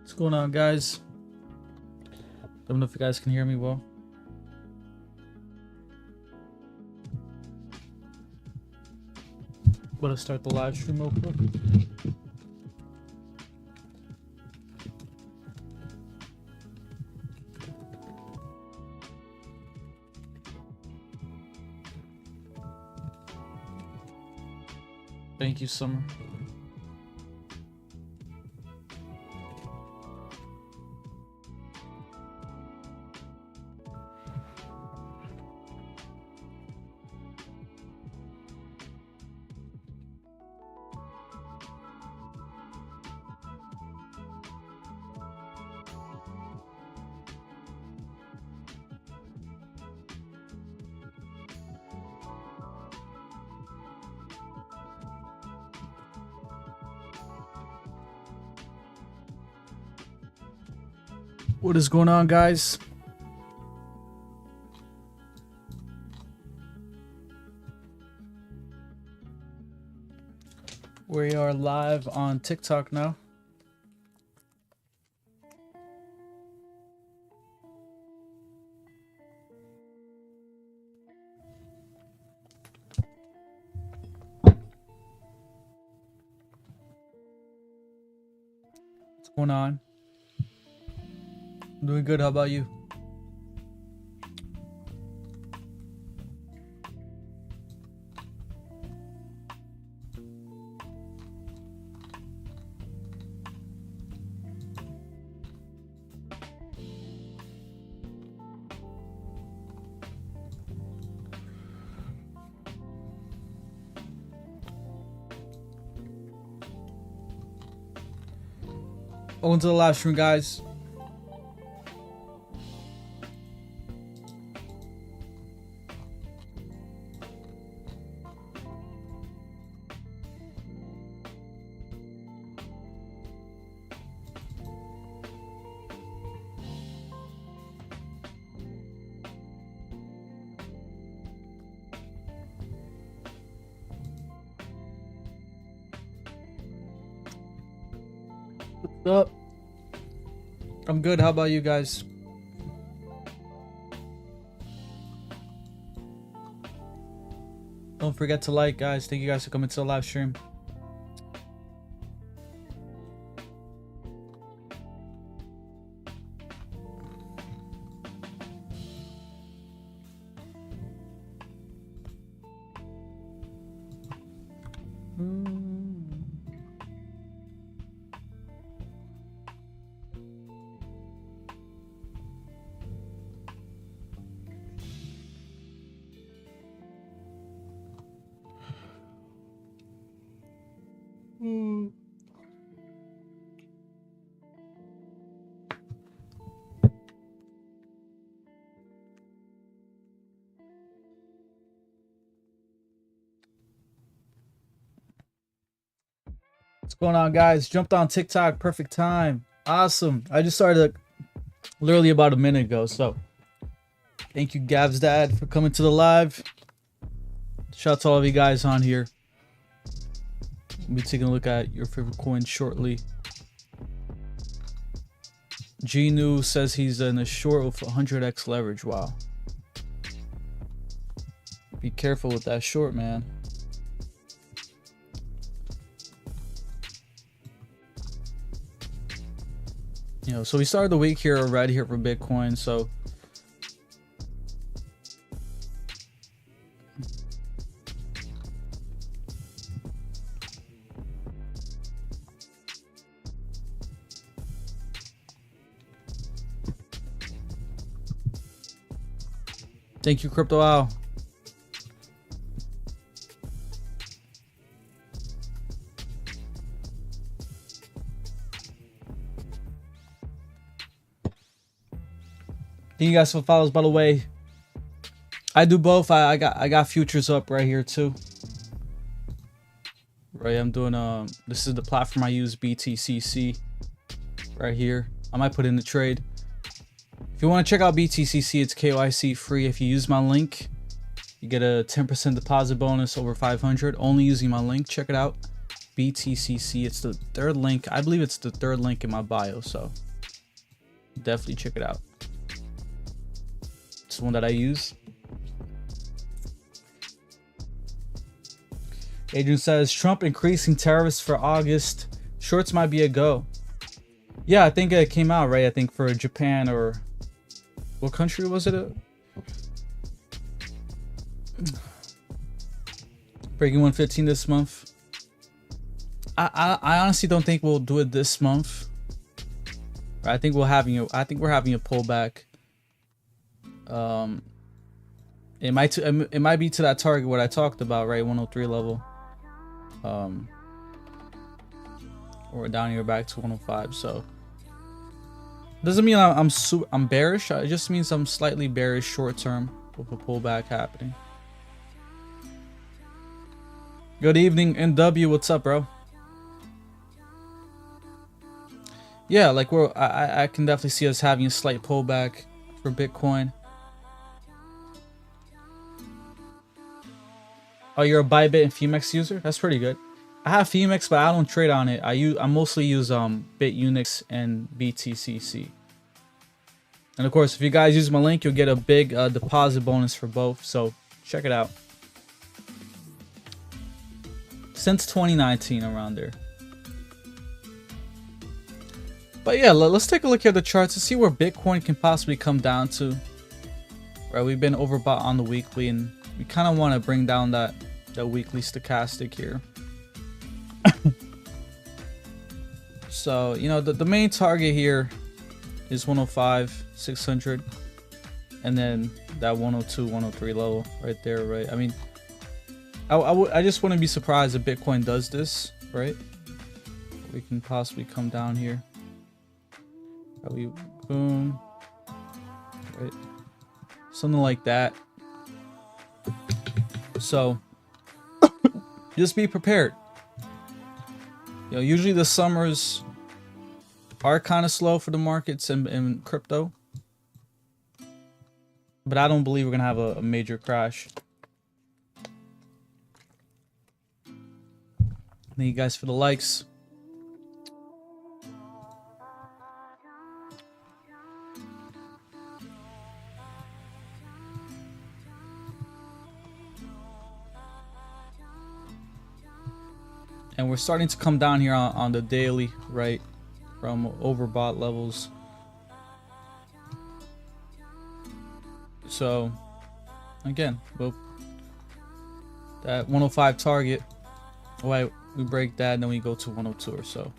What's going on, guys? Don't know if you guys can hear me well. But let's start the live stream real quick. Thank you, Summer. What is going on, guys? We are live on TikTok now. What's going on? I'm doing good. How about you? Welcome to the live stream, guys. What's up? I'm good. How about you guys? Don't forget to like, guys. Thank you guys for coming to the live stream. What's going on, guys? Jumped on TikTok. Perfect time. Awesome. I just started literally about a minute ago. So thank you, Gav's dad, for coming to the live. Shout out to all of you guys on here. We'll be taking a look at your favorite coin shortly. Gnu says he's in a short with 100x leverage. Wow. Be careful with that short, man. You know, so we started the week here right here for Bitcoin. So thank you, Crypto Owl. Thank you guys for follows, by the way. I do both. I got futures up right here too. Right, I'm doing this is the platform I use, BTCC, right here. I might put in the trade. If you want to check out BTCC, it's KYC free. If you use my link, you get a 10% deposit bonus over 500. Only using my link. Check it out. BTCC. It's the third link. I believe it's the third link in my bio. So definitely check it out. It's the one that I use. Adrian says, Trump increasing tariffs for August. Shorts might be a go. Yeah, I think it came out, right? I think for Japan, or what country was it? Breaking 115 this month. I honestly don't think we'll do it this month. I think we're having a pullback. It might be to that target what I talked about, right? 103 level. Or down here back to 105. So doesn't mean I'm bearish. It just means I'm slightly bearish short term with a pullback happening. Good evening, NW. What's up, bro? Yeah, like I can definitely see us having a slight pullback for Bitcoin. Oh, you're a Bybit and Femex user? That's pretty good. I have Femex, but I don't trade on it. I mostly use BitUnix and BTCC. And of course, if you guys use my link, you'll get a big deposit bonus for both. So check it out. Since 2019, around there. But yeah, let's take a look at the charts to see where Bitcoin can possibly come down to. Right, we've been overbought on the weekly, and we kind of want to bring down that weekly stochastic here. So, you know, the main target here is 105, 600, and then that 102, 103 level right there, right? I mean, I just wouldn't be surprised if Bitcoin does this, right? We can possibly come down here. Probably boom, right? Something like that. So just be prepared. You know, usually the summers are kind of slow for the markets and crypto, but I don't believe we're gonna have a major crash. Thank you guys for the likes. And we're starting to come down here on the daily, right? From overbought levels. So, again, well, that 105 target, why we break that, and then we go to 102 or so.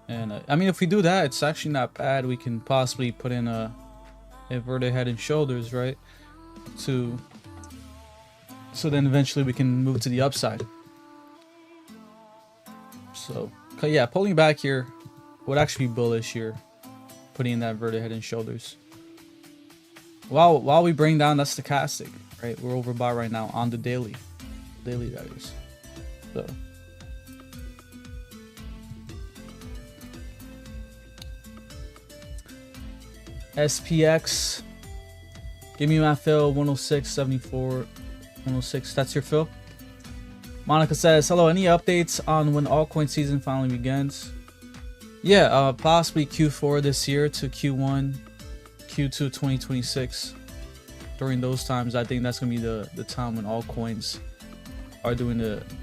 And I mean, if we do that, it's actually not bad. We can possibly put in a inverted head and shoulders, right? So then eventually we can move to the upside. So yeah, pulling back here would actually be bullish here, putting in that inverted head and shoulders. While we bring down that stochastic, right? We're overbought right now on the daily that is. So SPX, give me my fill, 106.74, 106. That's your fill. Monica says, hello, any updates on when altcoin season finally begins? Yeah, possibly Q4 this year to Q1, Q2 2026. During those times, I think that's going to be the time when altcoins are doing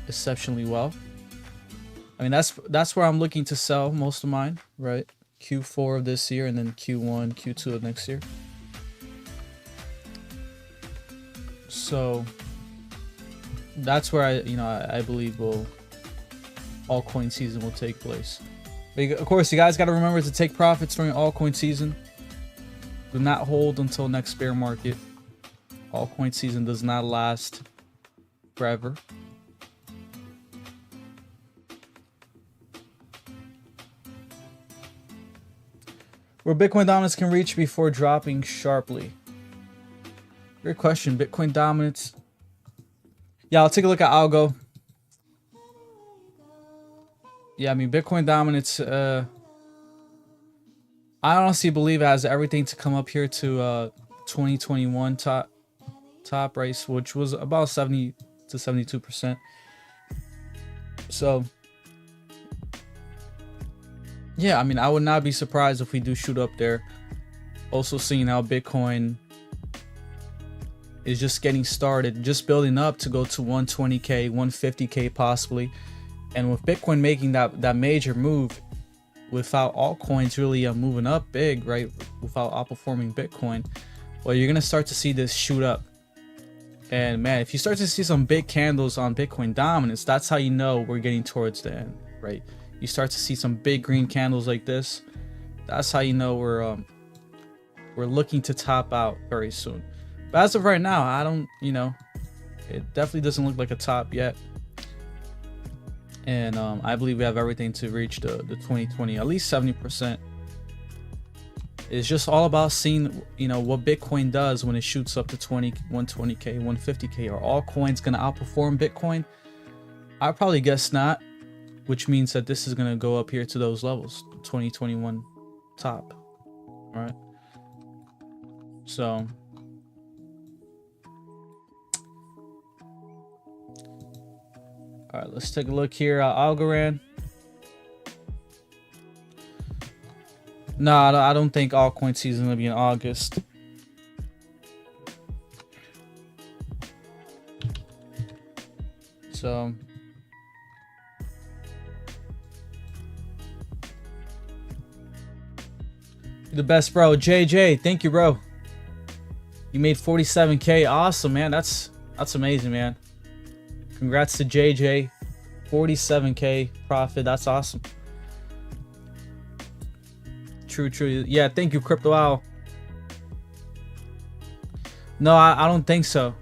exceptionally well. I mean, that's where I'm looking to sell most of mine, right? Q4 of this year and then Q1, Q2 of next year. So that's where I believe altcoin season will take place. But of course, you guys got to remember to take profits during altcoin season. Do not hold until next bear market. Altcoin season does not last forever. Where Bitcoin dominance can reach before dropping sharply. Great question. Bitcoin dominance. Yeah, I'll take a look at algo. Yeah, I mean, Bitcoin dominance, I honestly believe it has everything to come up here to 2021 top race, which was about 70 to 72%. So yeah, I mean, I would not be surprised if we do shoot up there. Also seeing how Bitcoin is just getting started, just building up to go to 120K, 150K possibly. And with Bitcoin making that major move, without altcoins really moving up big, right, without outperforming Bitcoin, well, you're gonna start to see this shoot up. And man, if you start to see some big candles on Bitcoin dominance, that's how you know we're getting towards the end, right? You start to see some big green candles like this, that's how you know we're looking to top out very soon. But as of right now, I don't, you know, it definitely doesn't look like a top yet. And I believe we have everything to reach the 2020, at least 70%. It's just all about seeing, you know, what Bitcoin does when it shoots up to 120K, 150K. Are all coins going to outperform Bitcoin? I probably guess not, which means that this is going to go up here to those levels, 2021 top. All right. So all right, let's take a look here at Algorand. No, I don't think altcoin season is going to be in August. So you're the best, bro. JJ, thank you, bro. You made 47K. Awesome, man. That's amazing, man. Congrats to JJ. 47K profit. That's awesome. True. Yeah, thank you, Crypto Owl. No, I don't think so.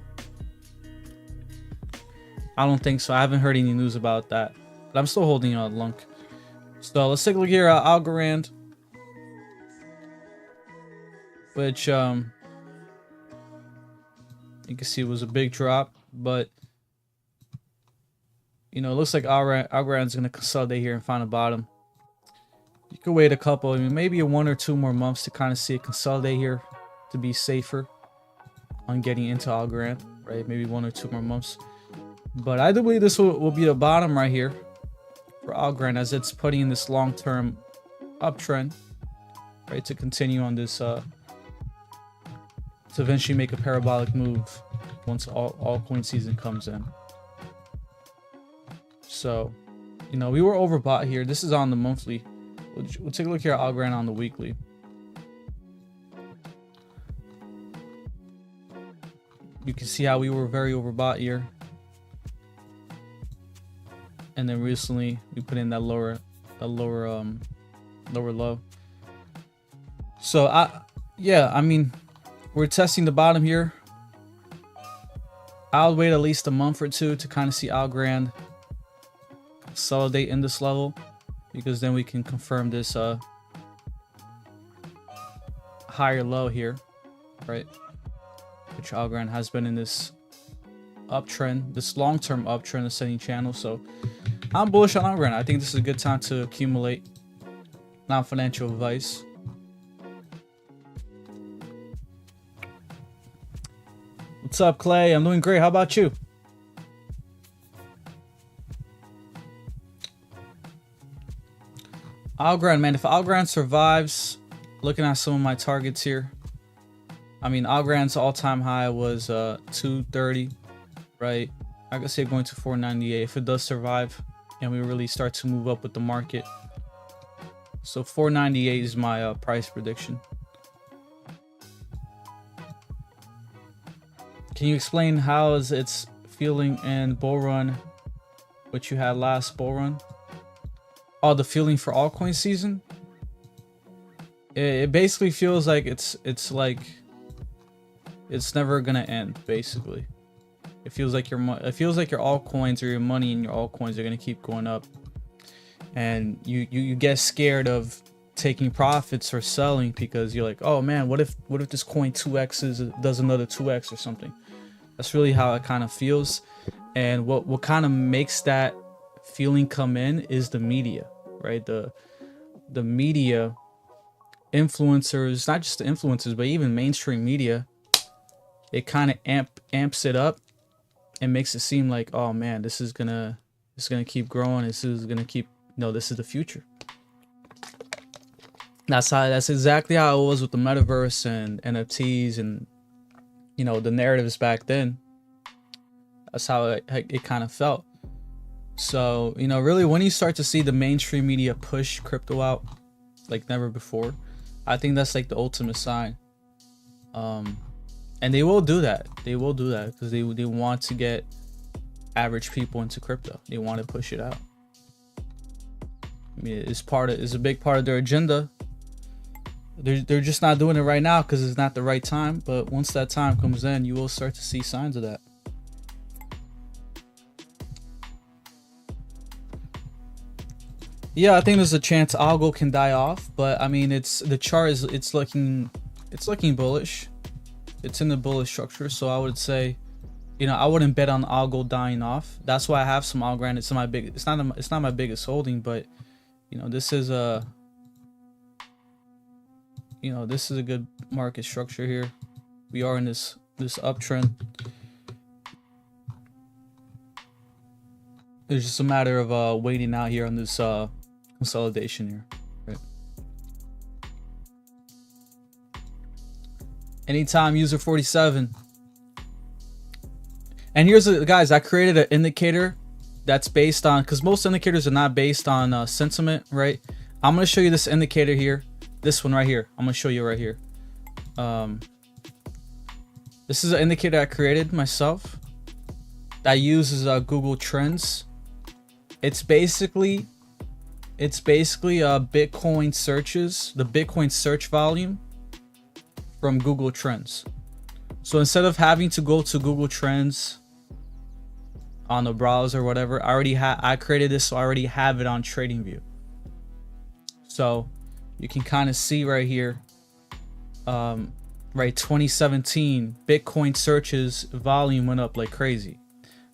I don't think so. I haven't heard any news about that. But I'm still holding on Lunk. So let's take a look here at Algorand. Which you can see was a big drop, but you know, it looks like Algorand's gonna consolidate here and find a bottom. You could wait a couple, I mean, maybe 1 or 2 more months to kind of see it consolidate here to be safer on getting into Algorand, right? Maybe 1 or 2 more months. But I do believe this will be the bottom right here for Algorand, as it's putting in this long-term uptrend, right, to continue on this to eventually make a parabolic move once altcoin season comes in. So, you know, we were overbought here. This is on the monthly. We'll take a look here at Algorand on the weekly. You can see how we were very overbought here. And then recently we put in that lower low. So yeah, I mean, we're testing the bottom here. I'll wait at least a month or 2 to kind of see Algorand consolidate in this level, because then we can confirm this higher low here, right? Which Algorand has been in this uptrend, this long-term uptrend ascending channel. So I'm bullish on Algorand. I think this is a good time to accumulate. Non-financial advice. What's up, Clay? I'm doing great. How about you? Algorand, man. If Algorand survives, looking at some of my targets here, I mean, Algorand's all-time high was 230, right? I could say going to 498 if it does survive and we really start to move up with the market. So 498 is my price prediction. Can you explain how is its feeling in bull run, which you had last bull run? Oh, the feeling for altcoin season? It basically feels like it's like it's never gonna end. Basically, it feels like your altcoins or your money in your altcoins are gonna keep going up, and you get scared of taking profits or selling because you're like, oh man, what if this coin 2x's does another 2x or something? That's really how it kind of feels. And what kind of makes that feeling come in is the media, right? The media influencers, not just the influencers, but even mainstream media, it kind of amps it up and makes it seem like, oh man, this is gonna keep growing. This is gonna keep, no, this is the future. That's exactly how it was with the metaverse and NFTs and, you know, the narratives back then. That's how it kind of felt. So, you know, really when you start to see the mainstream media push crypto out like never before, I think that's like the ultimate sign. And they will do that. They will do that because they want to get average people into crypto. They want to push it out. I mean, it's a big part of their agenda. They're just not doing it right now because it's not the right time. But once that time comes in, you will start to see signs of that. Yeah, I think there's a chance algo can die off, but I mean, the chart is it's looking bullish. It's in the bullish structure, so I would say, you know, I wouldn't bet on algo dying off. That's why I have some Algorand. It's not my biggest holding, but you know, this is a good market structure here. We are in this uptrend. It's just a matter of waiting out here on this consolidation here. Right. Anytime user 47. And here's the guys, I created an indicator that's based on, because most indicators are not based on sentiment, right? I'm going to show you this indicator here. This one right here. I'm going to show you right here. This is an indicator I created myself that uses Google Trends. It's basically Bitcoin searches, the Bitcoin search volume from Google Trends. So instead of having to go to Google Trends on the browser or whatever, I created this, so I already have it on TradingView. So you can kind of see right here, right, 2017 Bitcoin searches volume went up like crazy.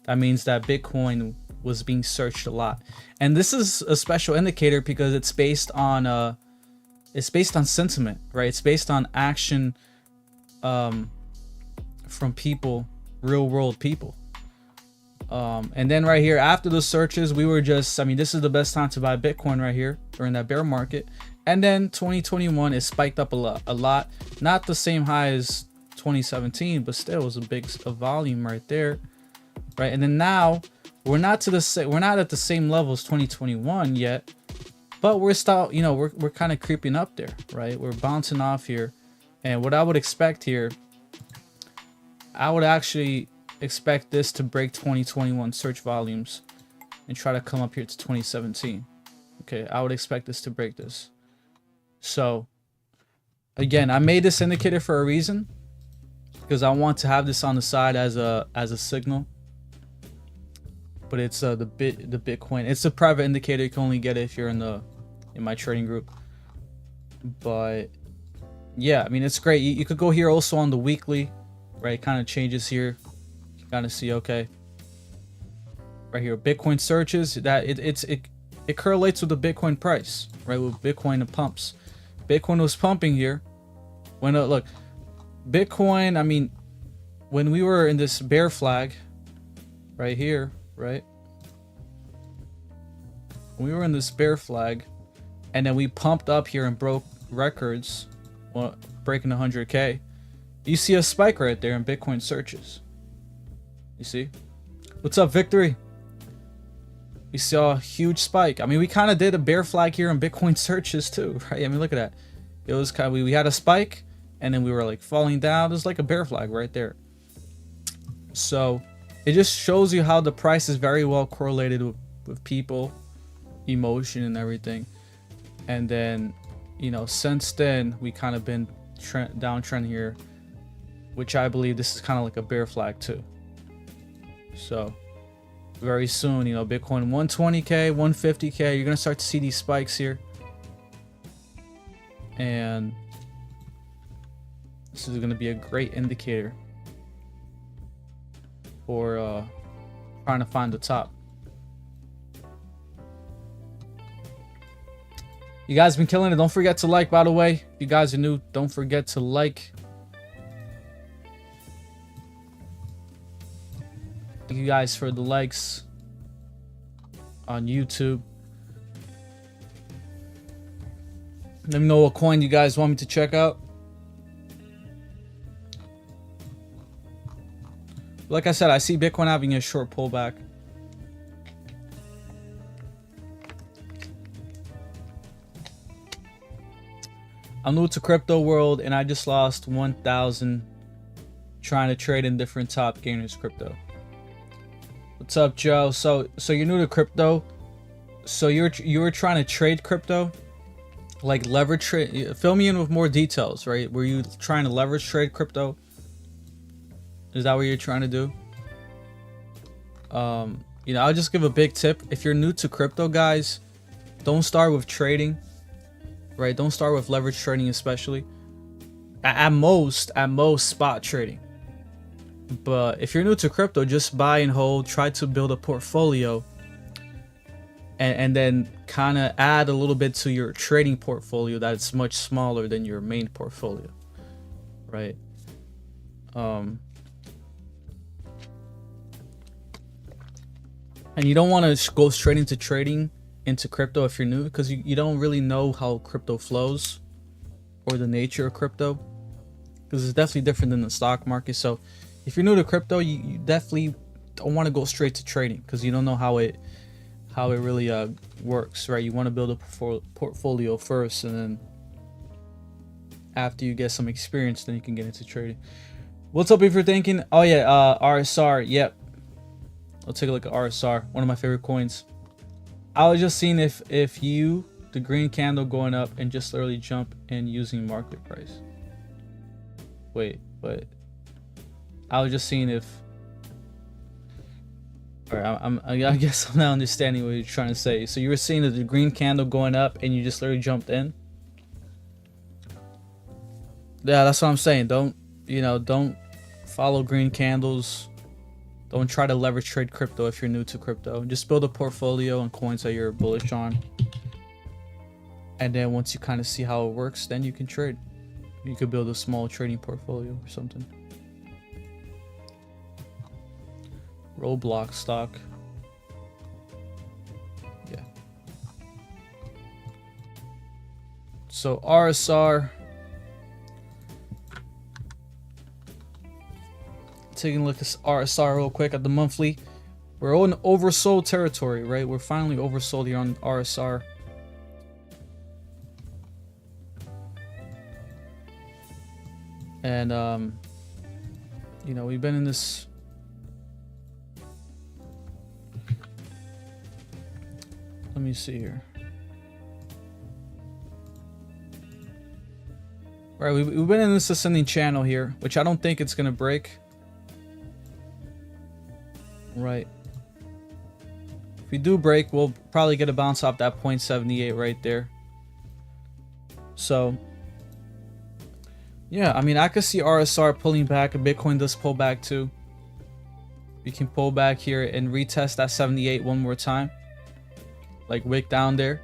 That means that Bitcoin was being searched a lot. And this is a special indicator because it's based on sentiment, right? It's based on action from people, real world people. And then right here after the searches, we were just, I mean, this is the best time to buy Bitcoin right here during that bear market. And then 2021 it spiked up a lot, not the same high as 2017, but still it was a volume right there, right? And then now we're not at the same level as 2021 yet, but we're still, you know, we're kind of creeping up there, right? We're bouncing off here. And what I would expect here, I would actually expect this to break 2021 search volumes and try to come up here to 2017. Okay, I would expect this to break this. So again, I made this indicator for a reason, because I want to have this on the side as a signal. But it's the Bitcoin. It's a private indicator. You can only get it if you're in my trading group. But yeah, I mean, it's great. You could go here also on the weekly, right? It kind of changes here. You kind of see, okay, right here, Bitcoin searches, that it correlates with the Bitcoin price, right? With Bitcoin and pumps. Bitcoin was pumping here. When look, Bitcoin, I mean, when we were in this bear flag right here, right? We were in this bear flag, and then we pumped up here and broke records, well, breaking 100K. You see a spike right there in Bitcoin searches. You see? What's up, Victory? We saw a huge spike. I mean, we kind of did a bear flag here in Bitcoin searches too, right? I mean, look at that. It was kind of, we had a spike, and then we were like falling down. There's like a bear flag right there. So it just shows you how the price is very well correlated with people, emotion, and everything. And then, you know, since then we kind of been downtrend here, which I believe this is kind of like a bear flag too. So very soon, you know, Bitcoin 120K, 150K, you're gonna start to see these spikes here. And this is gonna be a great indicator for trying to find the top. You guys been killing it. Don't forget to like, by the way. If you guys are new, don't forget to like. Thank you guys for the likes on YouTube. Let me know what coin you guys want me to check out. Like I said, I see Bitcoin having a short pullback. I'm new to crypto world and I just lost 1,000 trying to trade in different top gainers crypto. What's up, Joe? So you're new to crypto. So you were trying to trade crypto, like leverage trade. Fill me in with more details, right? Were you trying to leverage trade crypto? Is that what you're trying to do? You know, I'll just give a big tip. If you're new to crypto, guys, don't start with trading, right? Don't start with leverage trading, especially. At most spot trading. But if you're new to crypto, just buy and hold. Try to build a portfolio, and then kind of add a little bit to your trading portfolio that's much smaller than your main portfolio, right? And you don't want to go straight into trading into crypto if you're new, because you don't really know how crypto flows or the nature of crypto, because it's definitely different than the stock market. So if you're new to crypto, you definitely don't want to go straight to trading, because you don't know how it really works, right? You want to build a portfolio first, and then after you get some experience, then you can get into trading. What's up if you're thinking, oh yeah, RSR, yep. Let's take a look at RSR, one of my favorite coins. I was just seeing if the green candle going up and just literally jump in using market price. Wait, but I was just seeing if. All right, I guess I'm not understanding what you're trying to say. So you were seeing the green candle going up and you just literally jumped in. Yeah, that's what I'm saying. Don't follow green candles. Don't try to leverage trade crypto if you're new to crypto. Just build a portfolio on coins that you're bullish on. And then once you kind of see how it works, then you can trade. You could build a small trading portfolio or something. Roblox stock. Yeah. So RSR. Taking a look at RSR real quick at the monthly. We're in oversold territory, right? We're finally oversold here on RSR. And you know, we've been in this. Let me see here. All right, we've been in this ascending channel here, which I don't think it's gonna break. Right. If we do break, we'll probably get a bounce off that 0.78 right there. So yeah, I mean, I could see RSR pulling back, and Bitcoin does pull back too. We can pull back here and retest that 78 one more time, like wick down there,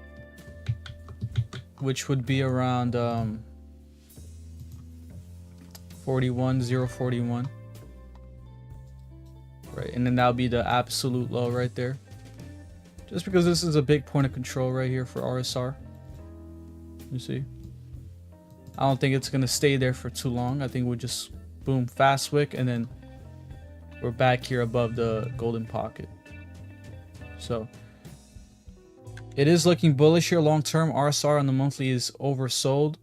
which would be around 41,041. Right, and then that'll be the absolute low right there. Just because this is a big point of control right here for RSR. You see? I don't think it's gonna stay there for too long. I think we'll just boom, fast wick, and then we're back here above the golden pocket. So it is looking bullish here long term. RSR on the monthly is oversold.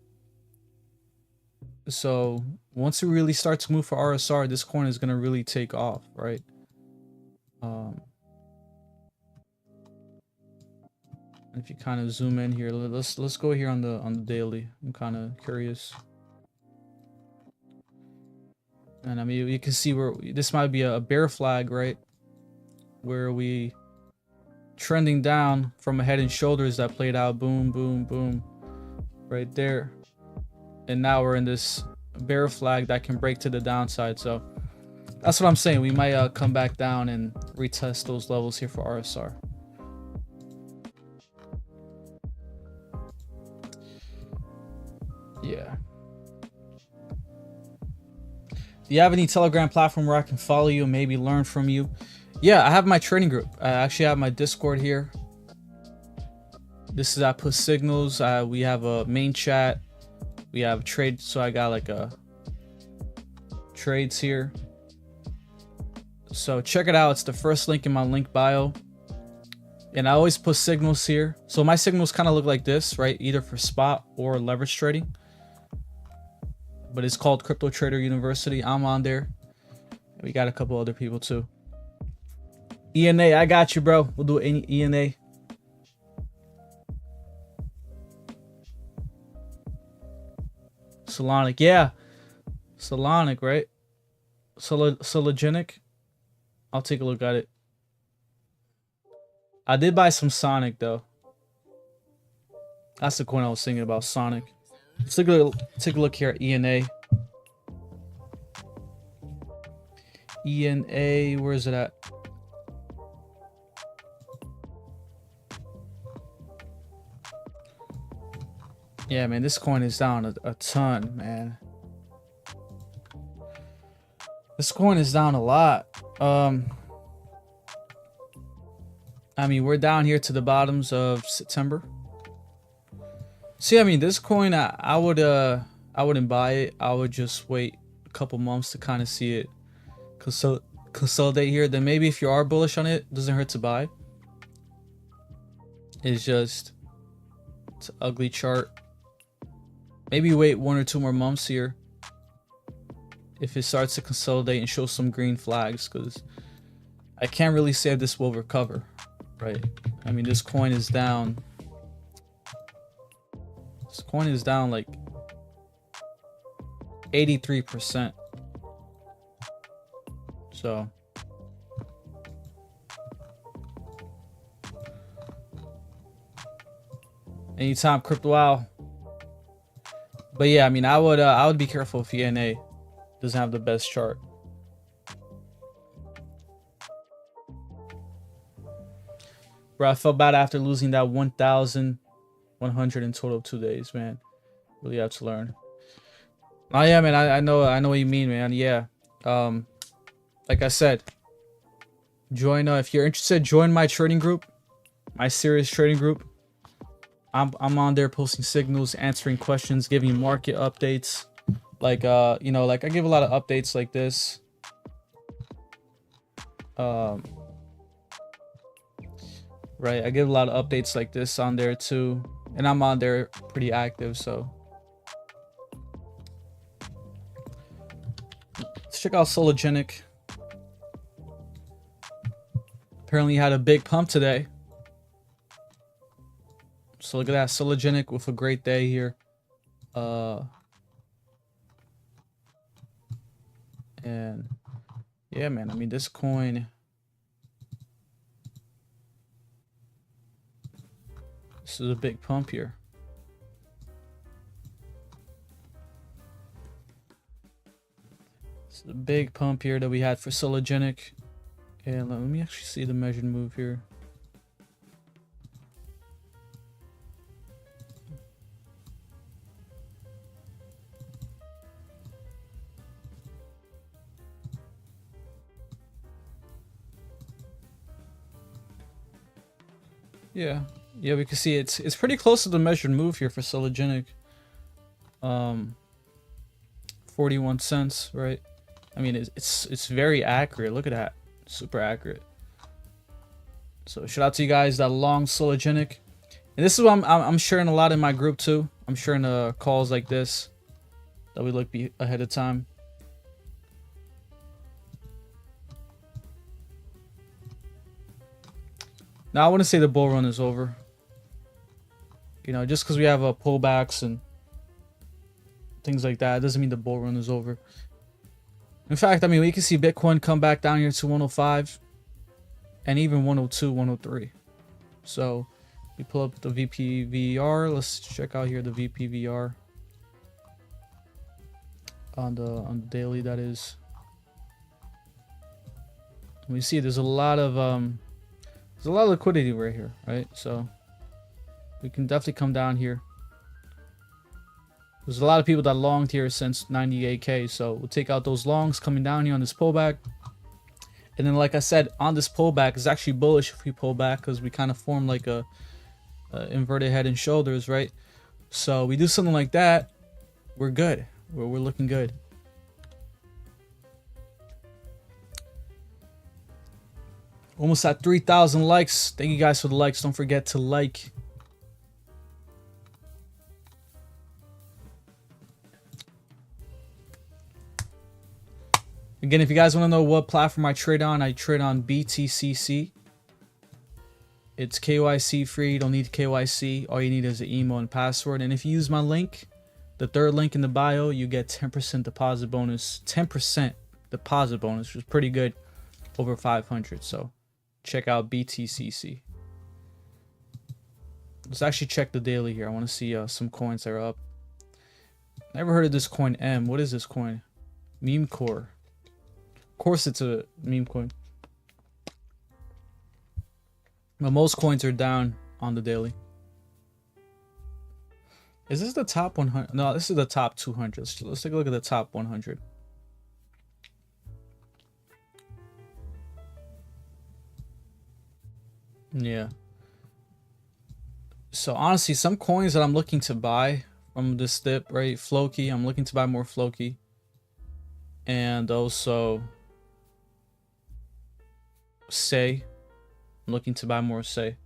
So once we really start to move for RSR, this coin is gonna really take off, right? If you kind of zoom in here, let's go here on the daily. I'm kind of curious. And I mean, you can see where this might be a bear flag, right? Where we trending down from a head and shoulders that played out, boom, boom, boom, right there. And now we're in this bear flag that can break to the downside. So that's what I'm saying. We might come back down and retest those levels here for RSR. Yeah. Do you have any Telegram platform where I can follow you and maybe learn from you? Yeah, I have my trading group. I actually have my Discord here. This is I put signals. We have a main chat. We have trade. So I got like a trades here. So check it out. It's the first link in my link bio. And I always put signals here. So my signals kind of look like this, right? Either for spot or leverage trading. But it's called Crypto Trader University. I'm on there. We got a couple other people too. ENA, I got you, bro. We'll do any ENA. Solonic, yeah. Solonic, right? Sologenic. I'll take a look at it. I did buy some Sonic though. That's the coin I was thinking about, Sonic. Let's take a look here at ENA. ENA, where is it at? Yeah, man, this coin is down a ton, man. This coin is down a lot. I mean, we're down here to the bottoms of September. See, I mean, this coin, I wouldn't buy it. I would just wait a couple months to kind of see it consolidate here. Then maybe if you are bullish on it, doesn't hurt to buy. It's just, it's an ugly chart. Maybe wait 1 or 2 more months here if it starts to consolidate and show some green flags, because I can't really say if this will recover, right? I mean, this coin is down. This coin is down like 83%. So anytime crypto wow. But yeah, I mean, I would be careful if ENA doesn't have the best chart. Bro, I felt bad after losing that 1,100 in total 2 days, man. Really have to learn. Oh yeah, man, I know what you mean, man. Yeah. Like I said, join if you're interested, join my trading group, my serious trading group. I'm on there posting signals, answering questions, giving market updates. Like you know, like I give a lot of updates like this. Right, I give a lot of updates like this on there too, and I'm on there pretty active. So let's check out Sologenic. Apparently had a big pump today. So look at that, Sologenic with a great day here. And yeah, man, I mean, this coin, this is a big pump here. This is a big pump here that we had for Sologenic. And let me actually see the measured move here. Yeah, we can see it's pretty close to the measured move here for Sologenic. 41 cents, right? I mean, it's very accurate. Look at that, super accurate. So shout out to you guys that long Sologenic, and this is what I'm sharing a lot in my group too. I'm sharing calls like this that we look ahead of time. Now I wouldn't say the bull run is over. You know, just because we have pullbacks and things like that, doesn't mean the bull run is over. In fact, I mean, we can see Bitcoin come back down here to 105 and even 102, 103. So we pull up the VPVR. Let's check out here the VPVR on the daily. That is, we see there's a lot of liquidity right here, right? So we can definitely come down here. There's a lot of people that longed here since 98K, so we'll take out those longs coming down here on this pullback. And then, like I said, on this pullback, it's actually bullish if we pull back, because we kind of formed like a inverted head and shoulders, right? So we do something like that, we're good. We're looking good. Almost at 3,000 likes. Thank you guys for the likes. Don't forget to like. Again, if you guys want to know what platform I trade on BTCC. It's KYC free. You don't need KYC. All you need is an email and password. And if you use my link, the third link in the bio, you get 10% deposit bonus. 10% deposit bonus, which is pretty good, over 500. So check out BTCC. Let's actually check the daily here. I want to see some coins that are up. Never heard of this coin M. What is this coin? Meme core. Of course it's a meme coin. But most coins are down on the daily. Is this the top 100? No, this is the top 200. Let's take a look at the top 100. Yeah. So honestly, some coins that I'm looking to buy from this dip, right? Floki. I'm looking to buy more Floki. And also Say. I'm looking to buy more Say.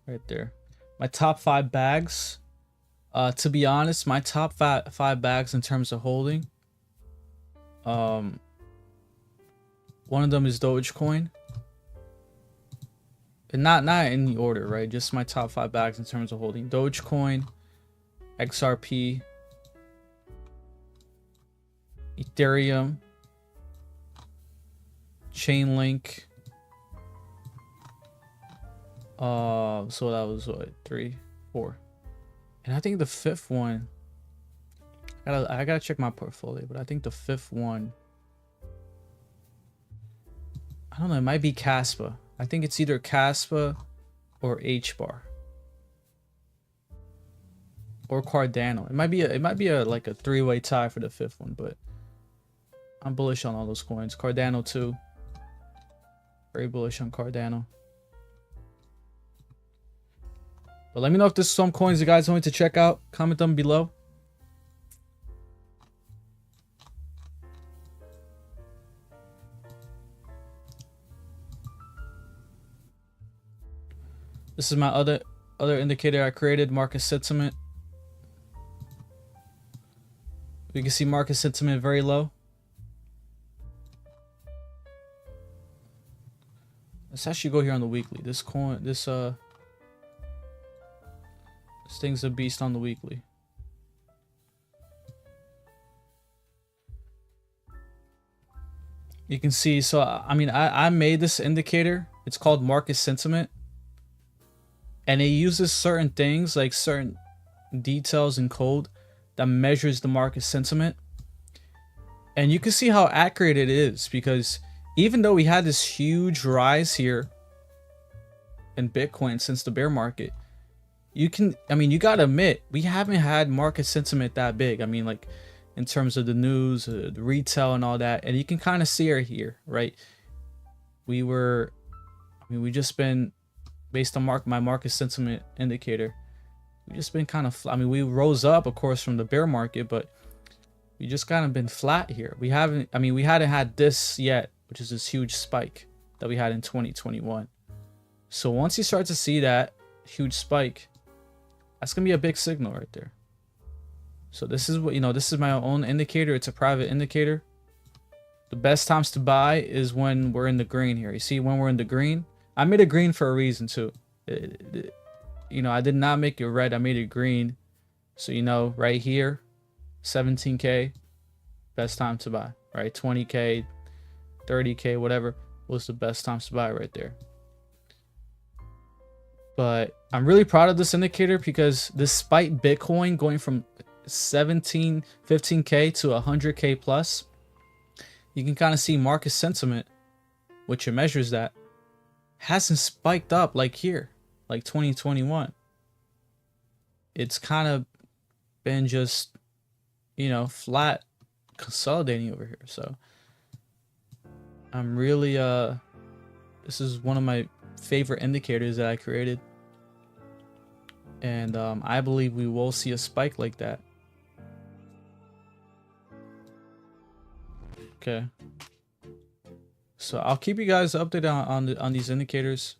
Right there. My top 5 bags. To be honest, my top five bags in terms of holding. One of them is DogeCoin. And not in any order, right? Just my top 5 bags in terms of holding. DogeCoin, XRP, Ethereum, Chainlink. So that was what, 3, 4, and I think the 5th one. I gotta check my portfolio, but I think the 5th one. I don't know. It might be Caspa. I think it's either Caspa or HBAR or Cardano. It might be like a 3-way tie for the 5th one, but I'm bullish on all those coins. Cardano too. Very bullish on Cardano. But let me know if there's some coins you guys want me to check out. Comment them below. This is my other indicator I created, market sentiment. We can see market sentiment very low. Let's actually go here on the weekly. This coin, this thing's a beast on the weekly. You can see, so I mean, I made this indicator. It's called market sentiment. And it uses certain things, like certain details in code that measures the market sentiment. And you can see how accurate it is, because even though we had this huge rise here in Bitcoin since the bear market, you gotta admit, we haven't had market sentiment that big. I mean, like in terms of the news, the retail and all that. And you can kind of see it here, right? We just been, based on my market sentiment indicator, we just been kind of, we rose up, of course, from the bear market, but we just kind of been flat here. We hadn't had this yet, which is this huge spike that we had in 2021. So once you start to see that huge spike, that's gonna be a big signal right there. So this is what, this is my own indicator. It's a private indicator. The best times to buy is when we're in the green here. You see, when we're in the green, I made it green for a reason too. I did not make it red. I made it green. So, right here, 17K, best time to buy, right? 20K, 30K, whatever was the best times to buy right there. But I'm really proud of this indicator, because despite Bitcoin going from 15K to 100K plus, you can kind of see market sentiment, which it measures that, hasn't spiked up like here, like 2021. It's kind of been just, flat, consolidating over here. So I'm really, this is one of my favorite indicators that I created. And I believe we will see a spike like that. Okay. So I'll keep you guys updated on these indicators.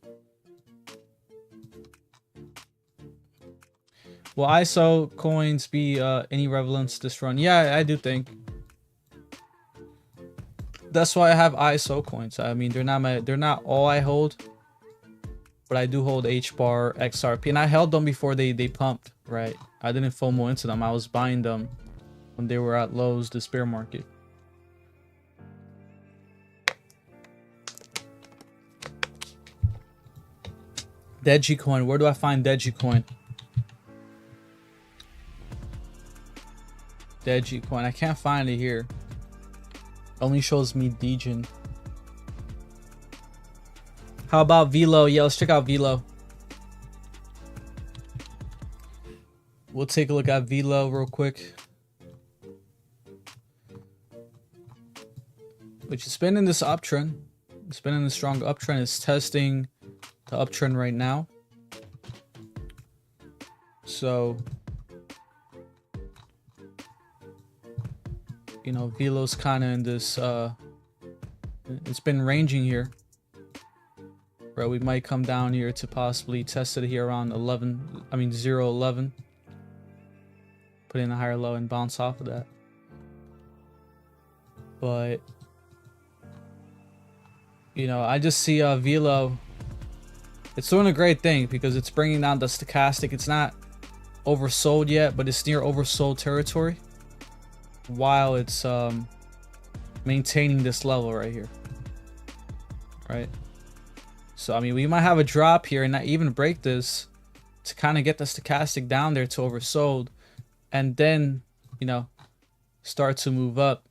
Will ISO coins be any relevance this run? Yeah, I do think. That's why I have ISO coins. I mean, they're not all I hold, but I do hold HBAR, XRP, and I held them before they pumped. Right? I didn't FOMO into them. I was buying them when they were at lows, this bear market. DegeCoin. Where do I find DegeCoin? DegeCoin. I can't find it here. Only shows me Degen. How about Velo? Yeah, let's check out Velo. We'll take a look at Velo real quick. Which has been in this uptrend. It's been in a strong uptrend. It's testing the uptrend right now. So, you know, Velo's kind of in this, it's been ranging here. Right, we might come down here to possibly test it here around 0.11. Put in a higher low and bounce off of that. But, you know, I just see Velo. It's doing a great thing because it's bringing down the stochastic. It's not oversold yet, but it's near oversold territory while it's maintaining this level right here. Right? So, I mean, we might have a drop here and not even break this to kind of get the stochastic down there to oversold and then, you know, start to move up.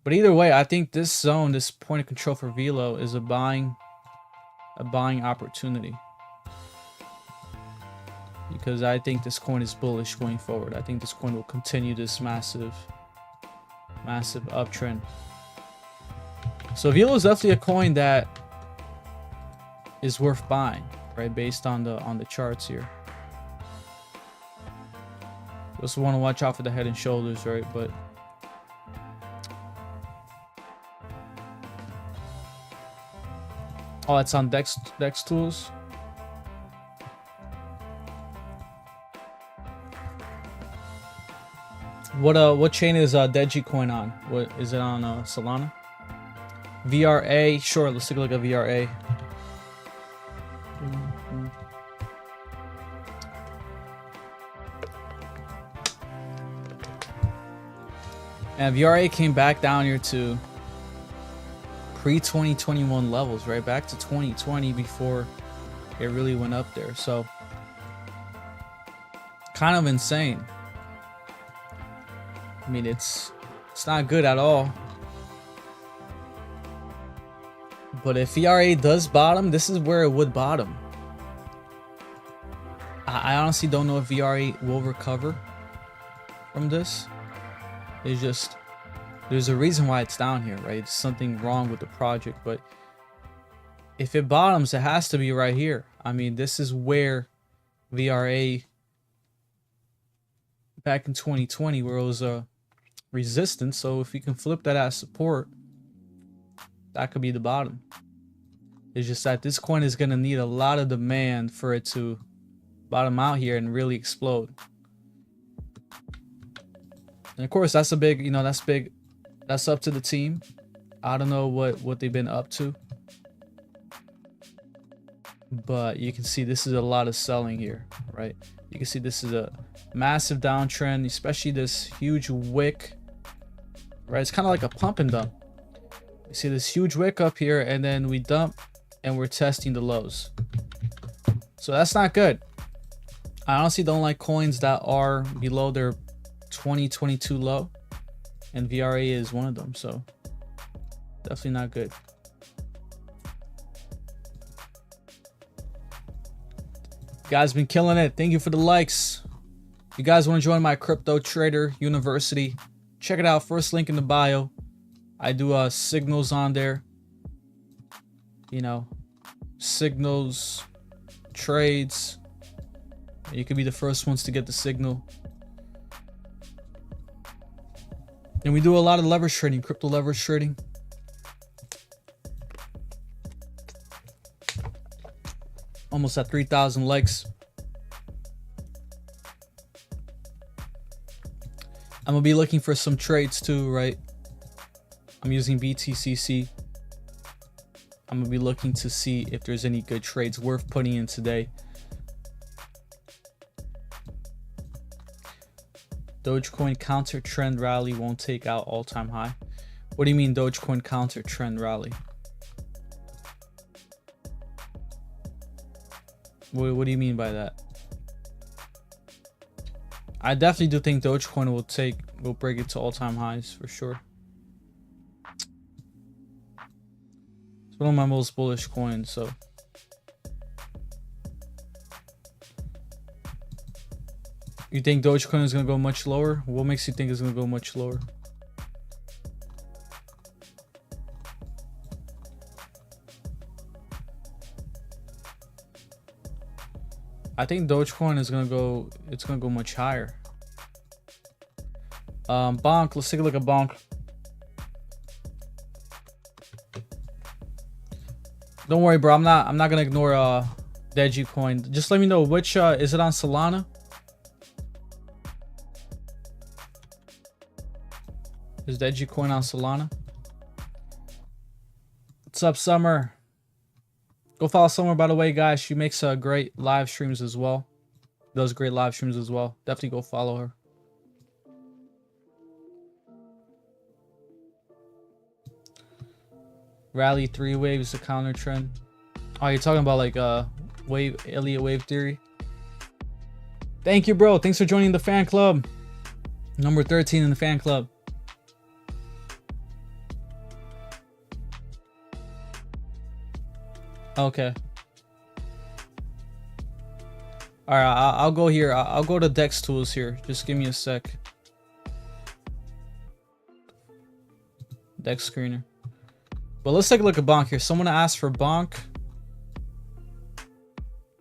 But either way, I think this zone, this point of control for Velo is a buying opportunity. Because I think this coin is bullish going forward. I think this coin will continue this massive uptrend. So Velo is definitely a coin that is worth buying, right? Based on the charts here. You also want to watch out for the head and shoulders, right? But oh, it's on Dex Tools. What chain is DegeCoin on? What is it on? Solana. VRA. Sure. Let's take a look at VRA. And VRA came back down here to pre-2021 levels, right? Back to 2020 before it really went up there. So kind of insane. I mean, it's not good at all. But if VRA does bottom, this is where it would bottom. I honestly don't know if VRA will recover from this. It's just, there's a reason why it's down here, right? It's something wrong with the project. But if it bottoms, it has to be right here. I mean, this is where VRA back in 2020, where it was a resistance. So if we can flip that as support, that could be the bottom. It's just that this coin is going to need a lot of demand for it to bottom out here and really explode. And of course, that's a big, you know, that's big. That's up to the team. I don't know what they've been up to. But you can see this is a lot of selling here, right? You can see this is a massive downtrend, especially this huge wick, right? It's kind of like a pump and dump. You see this huge wick up here, and then we dump, and we're testing the lows. So that's not good. I honestly don't like coins that are below their 2022 low, and VRA is one of them. So definitely not good. You guys been killing it. Thank you for the likes. If you guys want to join my crypto trader university, check it out. First link in the bio. I do signals on there. you know, signals, trades. You could be the first ones to get the signal. And we do a lot of leverage trading, crypto leverage trading. Almost at 3,000 likes. I'm gonna be looking for some trades too, right? I'm using BTCC. I'm gonna be looking to see if there's any good trades worth putting in today. DogeCoin counter trend rally won't take out all-time high. What do you mean DogeCoin counter trend rally? What do you mean by that? I definitely do think DogeCoin will break it to all-time highs for sure. It's one of my most bullish coins, so. You think DogeCoin is gonna go much lower? What makes you think it's gonna go much lower? I think DogeCoin is gonna go. It's gonna go much higher. Bonk. Let's take a look at Bonk. Don't worry, bro. I'm not gonna ignore DegeCoin. Just let me know which is it on Solana? Is DegeCoin on Solana? What's up, Summer? Go follow Summer, by the way, guys. She makes great live streams as well. Does great live streams as well. Definitely go follow her. Rally 3 waves, the counter trend. Oh, you're talking about like Elliott wave theory. Thank you, bro. Thanks for joining the fan club. Number 13 in the fan club. Okay. All right, I'll go here. I'll go to Dex tools here. Just give me a sec. Dex screener. But let's take a look at Bonk here. Someone asked for Bonk.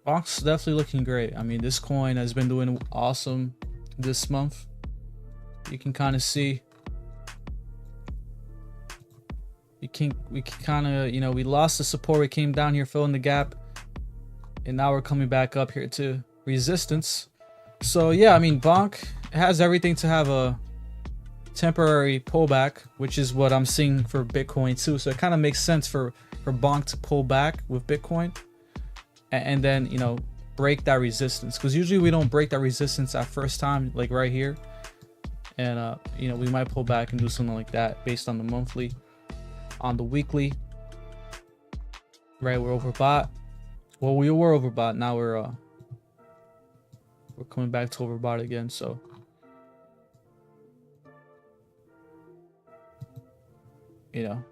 Bonk's definitely looking great. I mean, this coin has been doing awesome this month. You can kind of see. We can kind of, you know, we lost the support. We came down here, filling the gap, and now we're coming back up here to resistance. So yeah, I mean, Bonk has everything to have a temporary pullback, which is what I'm seeing for Bitcoin too. So it kind of makes sense for Bonk to pull back with Bitcoin, and then, you know, break that resistance, because usually we don't break that resistance at first time, like right here, and you know, we might pull back and do something like that based on the monthly. On the weekly, right, we're overbought. Well, we were overbought. Now we're coming back to overbought again. So you know,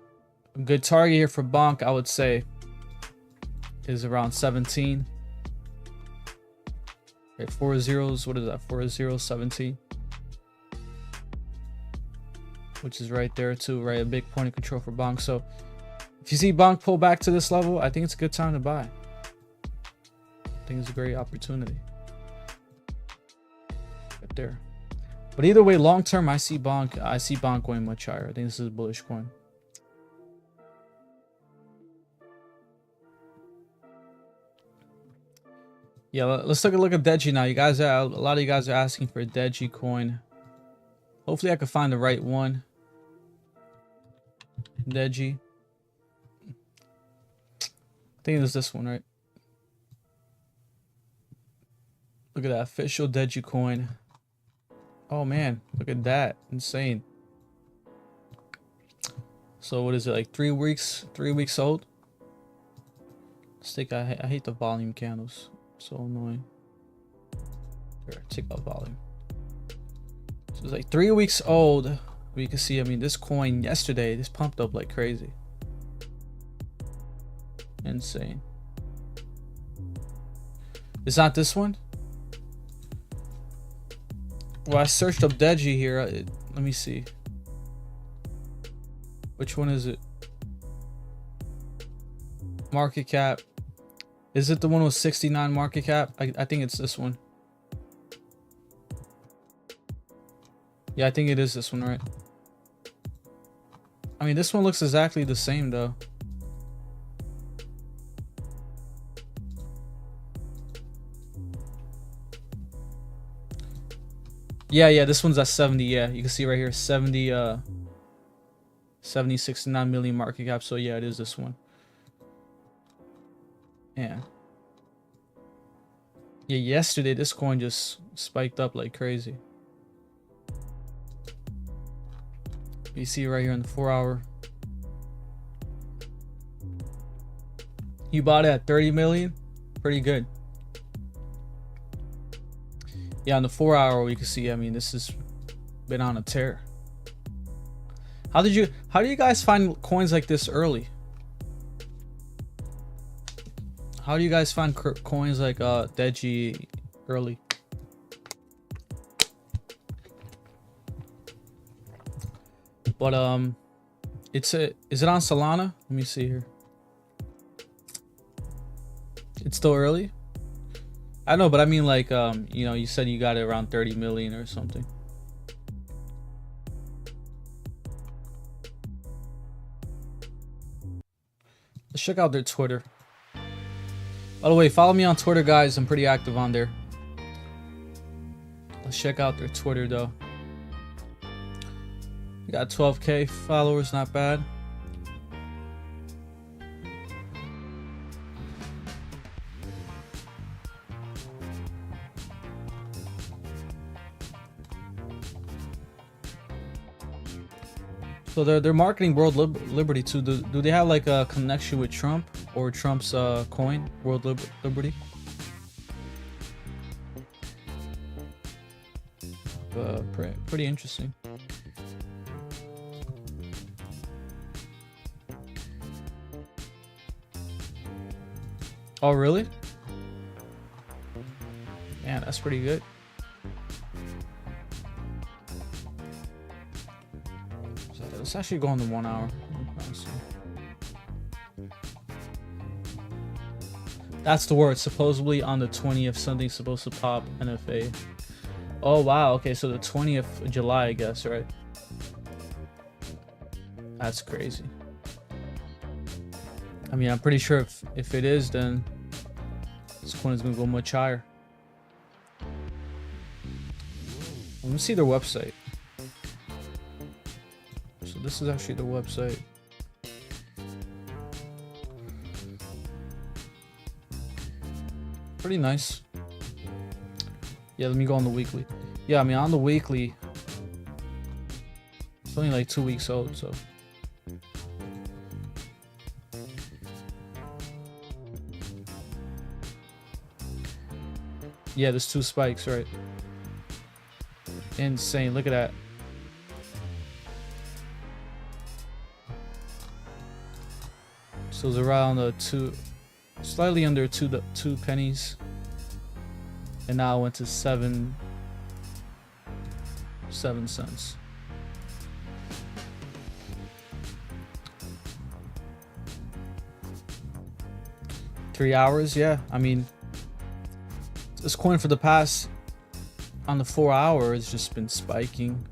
a good target here for Bonk, I would say, is around 17. Okay, 4 zeros. What is that? 4 0 17. Which is right there too, right? A big point of control for Bonk. So if you see Bonk pull back to this level, I think it's a good time to buy. I think it's a great opportunity right there. But either way, long term, I see Bonk going much higher. I think this is a bullish coin. Yeah, let's take a look at Dege now. You guys, a lot of you guys are asking for a DegeCoin. Hopefully I can find the right one. Dege. I think it was this one, right? Look at that official DegeCoin. Oh man, look at that. Insane. So what is it, like 3 weeks? 3 weeks old? Let's take, I hate the volume candles. So annoying. Here, take out volume. So it's like 3 weeks old. We can see, I mean, this coin yesterday, this pumped up like crazy. Insane. It's not this one? Well, I searched up Dege here. Let me see. Which one is it? Market cap. Is it the one with 69 market cap? I think it's this one. Yeah, I think it is this one, right? I mean, this one looks exactly the same though. Yeah, this one's at 70. Yeah, you can see right here 70 69 million market cap. So yeah, it is this one. Yeah. Yeah, yesterday this coin just spiked up like crazy. You see right here in the 4-hour. You bought it at 30 million? Pretty good. Yeah, on the 4-hour we can see, I mean, this has been on a tear. How do you guys find coins like this early? How do you guys find coins like Degi early? But is it on Solana? Let me see here. It's still early. I know, but I mean, like, you know, you said you got it around 30 million or something. Let's check out their Twitter. By the way, follow me on Twitter, guys. I'm pretty active on there. Let's check out their Twitter, though. We got 12K followers, not bad. So they're marketing World Liberty too. Do they have like a connection with Trump or Trump's coin, World Liberty? Pretty interesting. Oh really? Man, that's pretty good. Let's actually go on the 1 hour. That's the word. Supposedly on the 20th, something's supposed to pop NFA. Oh wow. Okay, so the 20th of July, I guess, right? That's crazy. I mean, I'm pretty sure if it is, then this coin is gonna go much higher. Let me see their website. So this is actually the website. Pretty nice. Yeah, let me go on the weekly. Yeah, I mean, on the weekly, it's only like 2 weeks old, so. Yeah, there's 2 spikes, right? Insane, look at that. So it's around slightly under two pennies, and now it went to 7 cents. Three hours, yeah. I mean, this coin for the past on the 4 hour has just been spiking,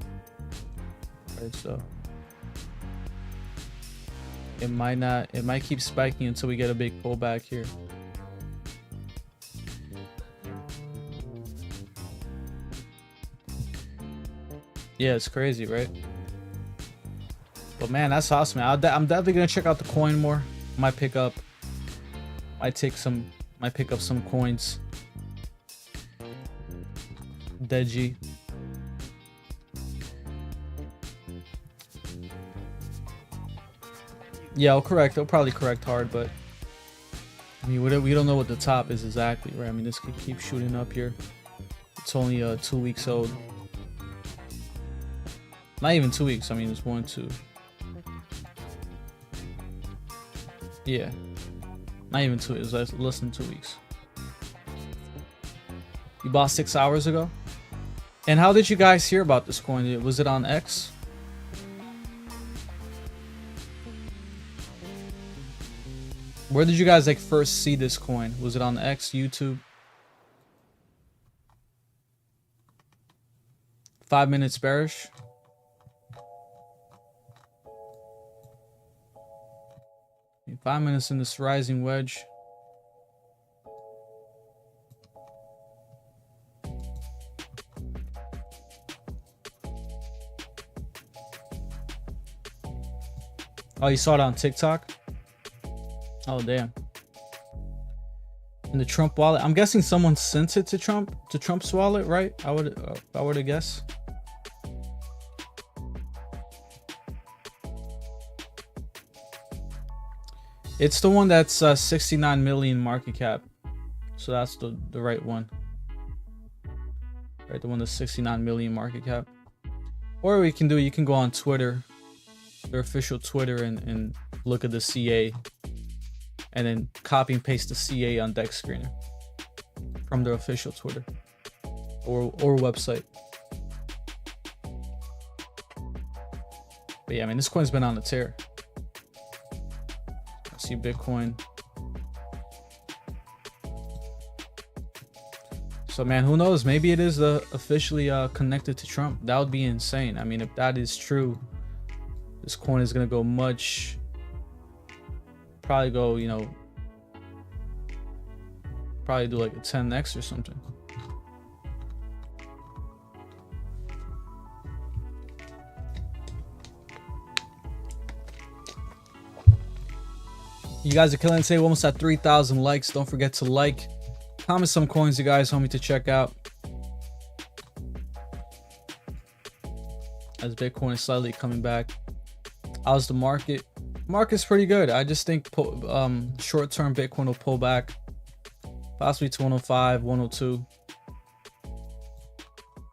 right? So. It might keep spiking until we get a big pullback here. Yeah, it's crazy, right? But man, that's awesome, man. I'm definitely gonna check out the coin more. Might pick up some coins. Degi. Yeah, it'll probably correct hard, but I mean, we don't know what the top is exactly, right? I mean, this could keep shooting up here. It's only 2 weeks old. Not even 2 weeks. I mean, it's 1, 2. Yeah, not even 2. It was less than 2 weeks. You bought 6 hours ago. And how did you guys hear about this coin? Was it on X? Where did you guys like first see this coin? Was it on X, YouTube? 5 minutes bearish. Okay, 5 minutes in this rising wedge. Oh, you saw it on TikTok? Oh, damn. In the Trump wallet. I'm guessing someone sent it to Trump's wallet, right? I would guess. It's the one that's 69 million market cap. So that's the right one. Right, the one that's 69 million market cap. Or we can do, you can go on Twitter, their official Twitter, and look at the CA. And then copy and paste the CA on DegeCoin from their official Twitter or website. But yeah, I mean, this coin's been on the tear. I see Bitcoin. So man, who knows? Maybe it is officially connected to Trump. That would be insane. I mean, if that is true, this coin is gonna go much. Probably go, you know, probably do like a 10x or something. You guys are killing it today. We're almost at 3,000 likes. Don't forget to like, comment some coins you guys want me to check out. As Bitcoin is slightly coming back. How's the market? Market's pretty good. I just think short-term Bitcoin will pull back, possibly to 105, 102,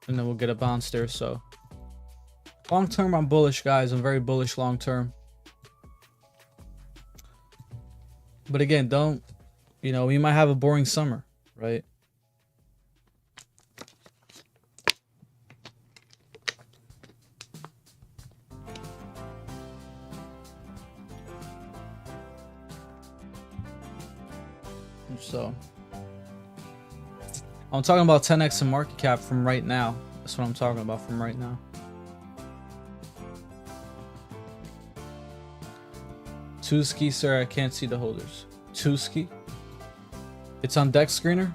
and then we'll get a bounce there. So long-term, I'm bullish, guys. I'm very bullish long-term. But again, don't, you know, we might have a boring summer, right? So I'm talking about 10x in market cap from right now. That's what I'm talking about from right now. Tuski, sir, I can't see the holders. Tuski. It's on DegeCoin.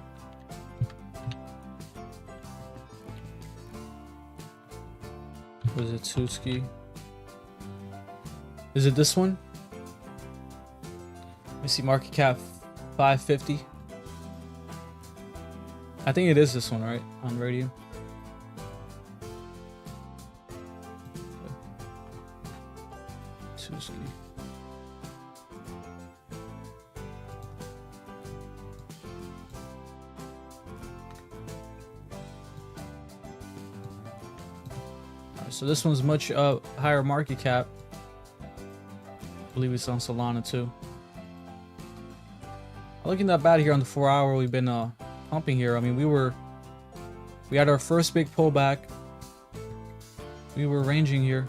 Was it Tuski? Is it this one? Let me see market cap 550. I think it is this one, right? On radio. Tuski. Alright, so this one's much higher market cap. I believe it's on Solana too. Looking that bad here on the 4 hour. We've been pumping here. I mean, we had our first big pullback. We were ranging here,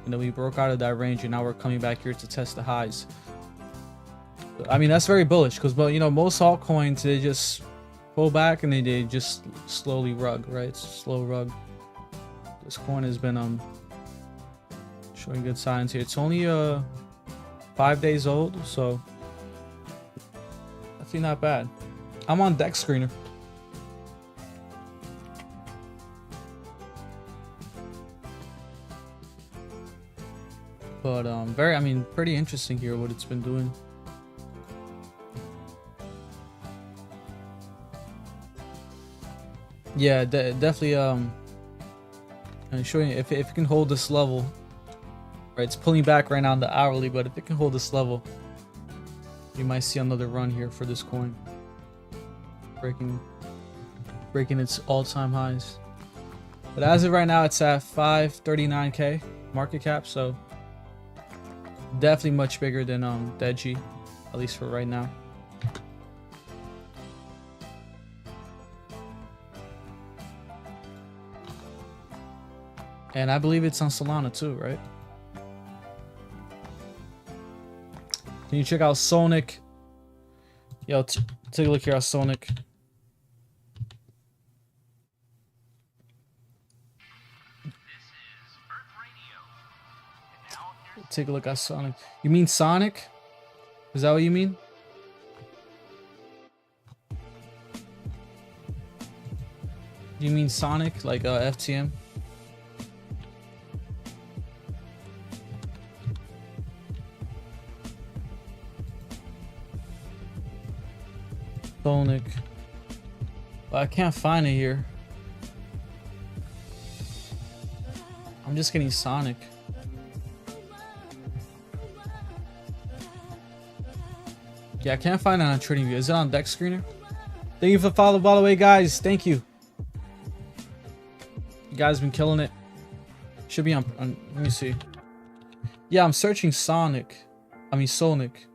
and then we broke out of that range, and now we're coming back here to test the highs. I mean, that's very bullish because, you know, most altcoins, they just pull back and they just slowly rug, right? It's a slow rug. This coin has been showing good signs here. It's only 5 days old, so actually not bad. I'm on DegeCoin. But I mean, pretty interesting here what it's been doing. Yeah, definitely. I'm showing you if it can hold this level, right? It's pulling back right now on the hourly, but if it can hold this level, you might see another run here for this coin, breaking its all-time highs. But as of right now, it's at 539k market cap, so definitely much bigger than Deji, at least for right now. And I believe it's on Solana too, right? Can Can you check out Sonic? Yo, take a look here at Sonic. Take a look at Sonic. You mean Sonic? Is that what you mean? You mean Sonic, like FTM? Sonic. But I can't find it here. I'm just getting Sonic. Yeah, I can't find it on TradingView. Is it on Deck Screener? Thank you for the follow, by the way, guys. Thank you. You guys been killing it. Should be on let me see. Yeah, I'm searching Sonic. I mean Sonic.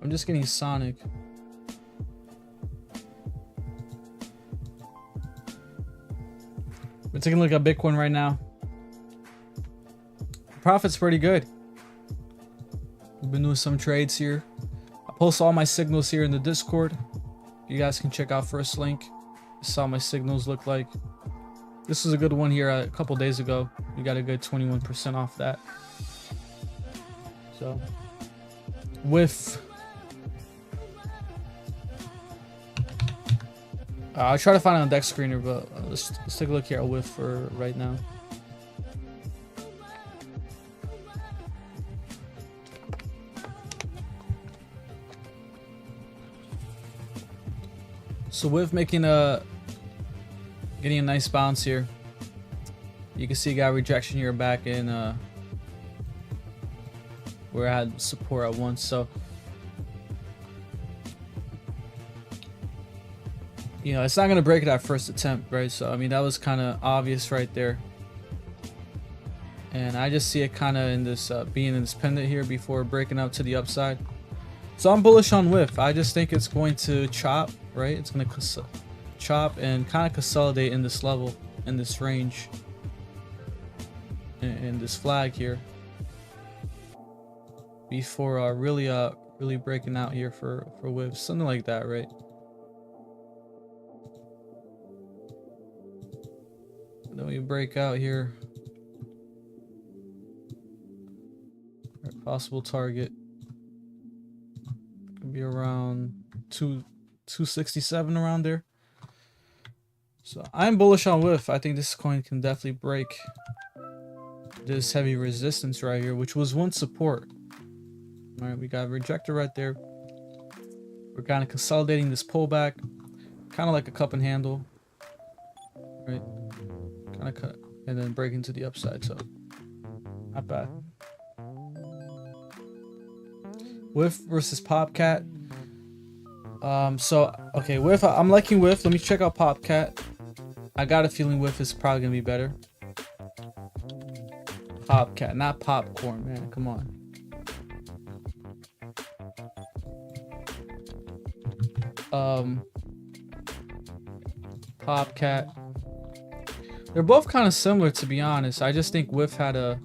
I'm just getting Sonic. We're taking a look at Bitcoin right now. Profit's pretty good. We've been doing some trades here. I post all my signals here in the Discord. You guys can check out first link. This is how my signals look like. This was a good one here a couple days ago. We got a good 21% off that. So, WIF. I'll try to find it on Deck Screener, but let's take a look here at WIF for right now. So WIF getting a nice bounce here. You can see got rejection here back in where I had support at once. So you know, it's not going to break it at first attempt, right? So, I mean, that was kind of obvious right there. And I just see it kind of in this, being in this pendant here before breaking out to the upside. So I'm bullish on WIF. I just think it's going to chop, right? It's going to chop and kind of consolidate in this level, in this range, in this flag here. Before really breaking out here for WIF. Something like that, right? Then we break out here. Possible target could be around 267 around there. So I'm bullish on WIF. I think this coin can definitely break this heavy resistance right here, which was one support. All right, we got rejected right there. We're kind of consolidating this pullback, kind of like a cup and handle, right? Kind of cut and then break into the upside, so not bad. WIF versus Popcat. So okay, WIF, I'm liking WIF. Let me check out Popcat. I got a feeling WIF is probably gonna be better. Popcat, not popcorn, man. Come on. Popcat. They're both kind of similar, to be honest. I just think WIF had a...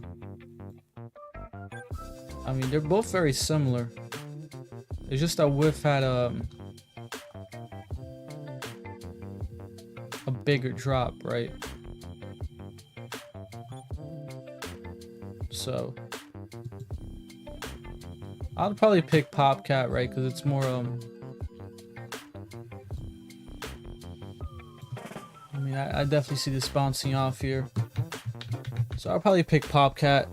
I mean, they're both very similar. It's just that WIF had a bigger drop, right? So I'll probably pick Popcat, right? Because it's more I mean, I definitely see this bouncing off here. So I'll probably pick Popcat.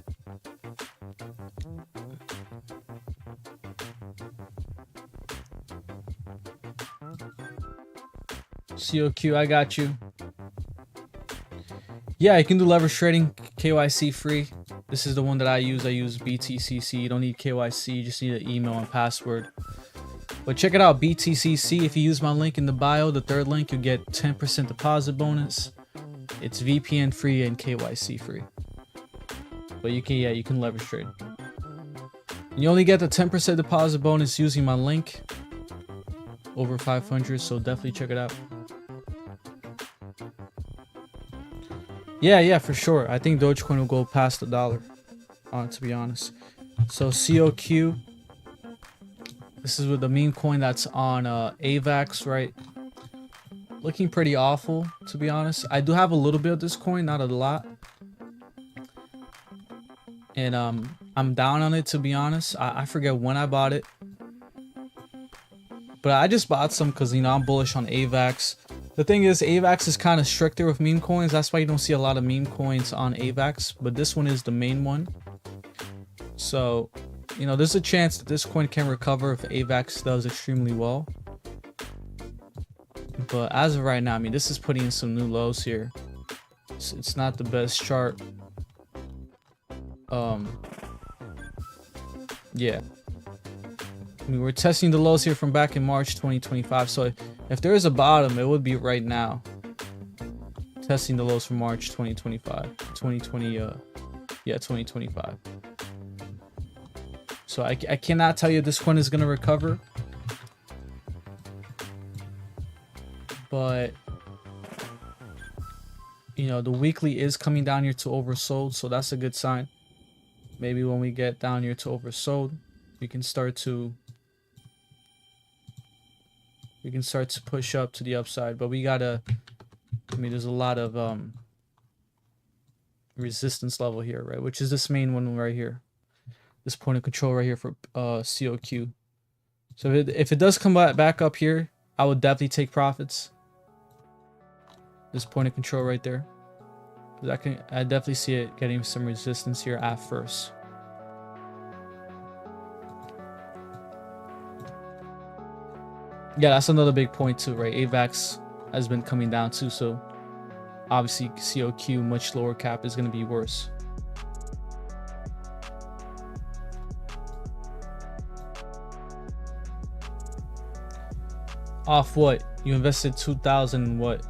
COQ, I got you. Yeah, you can do leverage trading, KYC free. This is the one that I use. I use BTCC. You don't need KYC, you just need an email and password. But check it out, BTCC. If you use my link in the bio, the third link, you get 10% deposit bonus. It's VPN free and KYC free. But you can, yeah, you can leverage trade. You only get the 10% deposit bonus using my link. Over 500, so definitely check it out. Yeah, for sure. I think DogeCoin will go past $1, to be honest. So COQ, this is with the meme coin that's on AVAX, right? Looking pretty awful, to be honest. I do have a little bit of this coin, not a lot. And I'm down on it, to be honest. I forget when I bought it. But I just bought some because, you know, I'm bullish on AVAX. The thing is, AVAX is kind of stricter with meme coins. That's why you don't see a lot of meme coins on AVAX. But this one is the main one. So, you know, there's a chance that this coin can recover if AVAX does extremely well. But as of right now, I mean, this is putting in some new lows here. It's not the best chart. Yeah. I mean, we're testing the lows here from back in March 2025. So if there is a bottom, it would be right now. Testing the lows from March 2025. 2025. So I cannot tell you this coin is going to recover. But, you know, the weekly is coming down here to oversold. So that's a good sign. Maybe when we get down here to oversold, we can start to push up to the upside. But we gotta, I mean, there's a lot of resistance level here, right? Which is this main one right here, this point of control right here for COQ. So if it does come back up here, I would definitely take profits. This point of control right there. I definitely see it getting some resistance here at first. Yeah, that's another big point too, right? AVAX has been coming down too, so obviously COQ, much lower cap, is going to be worse. Off what? You invested 2,000 in what?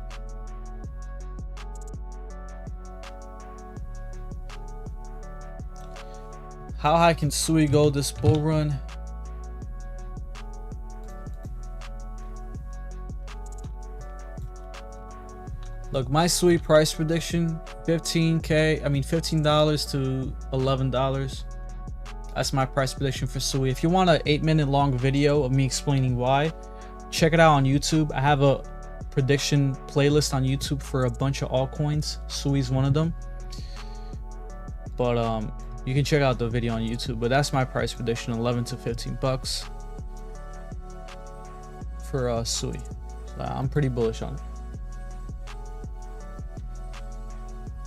How high can Sui go this bull run? Look, my Sui price prediction, $15 to $11. That's my price prediction for Sui. If you want an 8-minute long video of me explaining why, check it out on YouTube. I have a prediction playlist on YouTube for a bunch of altcoins. Sui's one of them. But you can check out the video on YouTube. But that's my price prediction, 11 to 15 bucks for Sui. So I'm pretty bullish on it.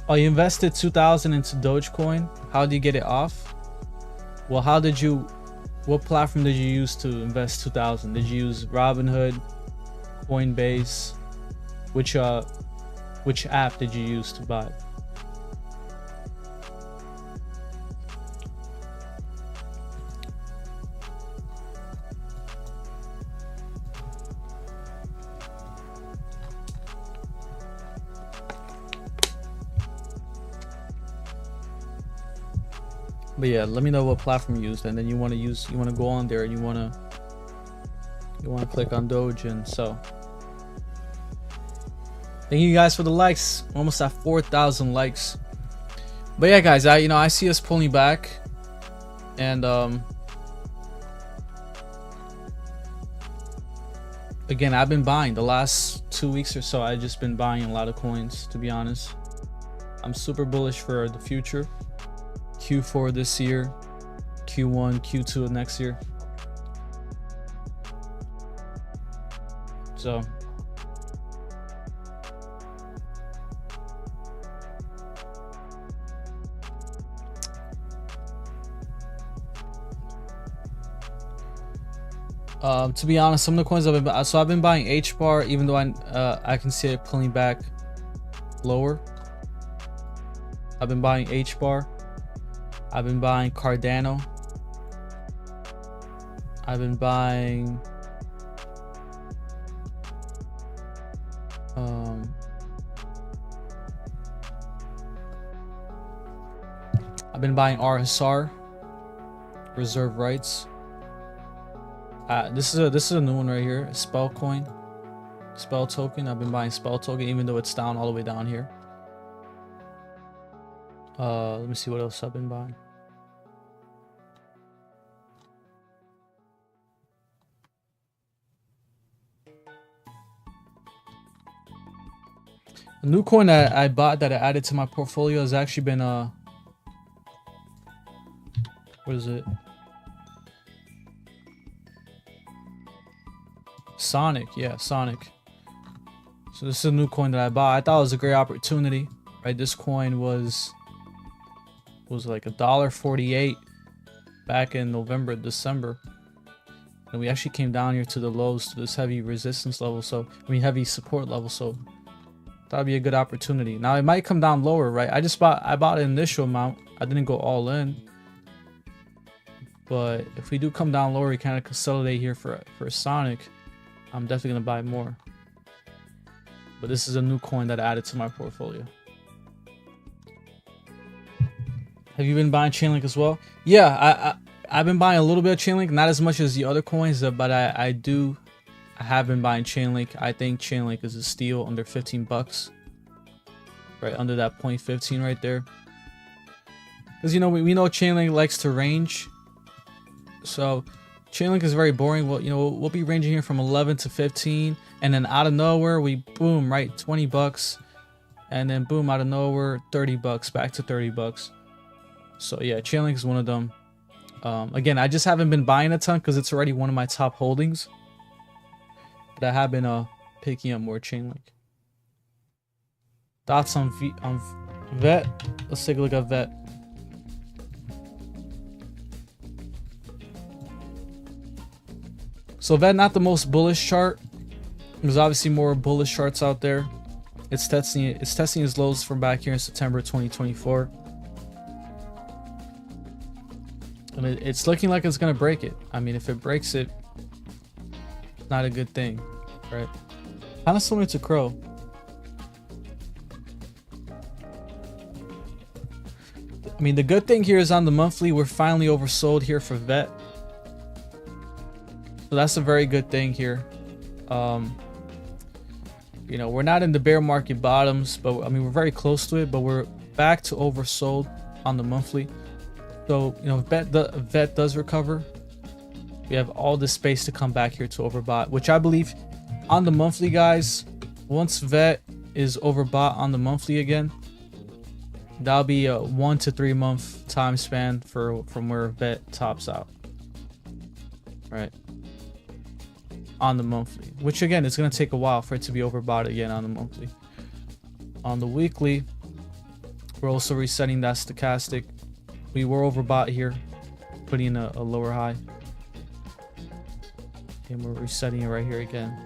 Oh, you invested 2,000 into DogeCoin. How did you get it off? Well, what platform did you use to invest 2,000? Did you use Robinhood, Coinbase? Which app did you use to buy? But yeah, let me know what platform you used, and then you want to go on there and you want to click on Doge. And so thank you guys for the likes. Almost at 4,000 likes. But yeah, guys, I see us pulling back, and again, I've been buying the last 2 weeks or so. I've just been buying a lot of coins, to be honest. I'm super bullish for the future. Q4 this year, Q1, Q2 of next year. So to be honest, some of the coins I've been buying H bar, even though I can see it pulling back lower. I've been buying H bar. I've been buying Cardano. I've been buying RSR, reserve rights. This is a new one right here, Spell coin, Spell token. I've been buying Spell token, even though it's down all the way down here. Let me see what else I've been buying. A new coin that I bought that I added to my portfolio has actually been what is it? Sonic, yeah, Sonic. So this is a new coin that I bought. I thought it was a great opportunity, right? This coin was like $1.48 back in November, December. And we actually came down here to the lows, to this heavy resistance level. So, I mean, heavy support level. So that'd be a good opportunity. Now it might come down lower, right? I bought an initial amount. I didn't go all in. But if we do come down lower, we kind of consolidate here for Sonic. I'm definitely gonna buy more. But this is a new coin that I added to my portfolio. Have you been buying Chainlink as well? Yeah, I've been buying a little bit of Chainlink, not as much as the other coins, but I have been buying Chainlink. I think Chainlink is a steal under 15 bucks. Right under that 0.15 right there. Because you know we know Chainlink likes to range. So Chainlink is very boring. Well, you know, we'll be ranging here from 11 to 15, and then out of nowhere we boom, right, 20 bucks, and then boom, out of nowhere 30 bucks, back to 30 bucks. So yeah, Chainlink is one of them. Again, I just haven't been buying a ton because it's already one of my top holdings. But I have been picking up more Chainlink. Thoughts on VET? Let's take a look at VET. So VET, not the most bullish chart. There's obviously more bullish charts out there. It's testing its lows from back here in September 2024. I mean, it's looking like it's gonna break it. I mean, if it breaks it, it's not a good thing, right? Kind of similar to Crow. I mean, the good thing here is on the monthly, we're finally oversold here for VET. So that's a very good thing here. You know, we're not in the bear market bottoms, but I mean, we're very close to it, but we're back to oversold on the monthly. So, you know, if VET does recover, we have all this space to come back here to overbought, which I believe on the monthly, guys, once VET is overbought on the monthly again, that'll be a 1 to 3 month time span from where VET tops out, right? On the monthly, which again, it's going to take a while for it to be overbought again on the monthly. On the weekly, we're also resetting that stochastic. We were overbought here, putting in a lower high, and we're resetting it right here again.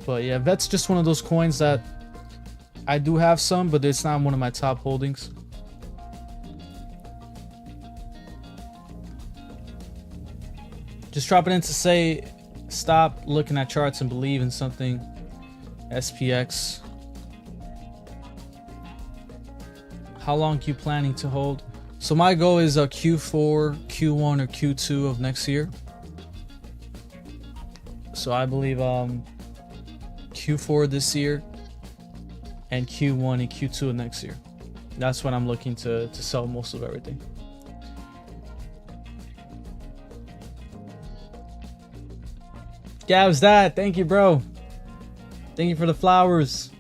But yeah, VET's just one of those coins that I do have some, but it's not one of my top holdings. Just dropping in to say, stop looking at charts and believe in something. SPX. How long are you planning to hold? So my goal is a Q4, Q1, or Q2 of next year. So I believe Q4 this year and Q1 and Q2 of next year. That's when I'm looking to sell most of everything. Gav's dad, thank you, bro. Thank you for the flowers.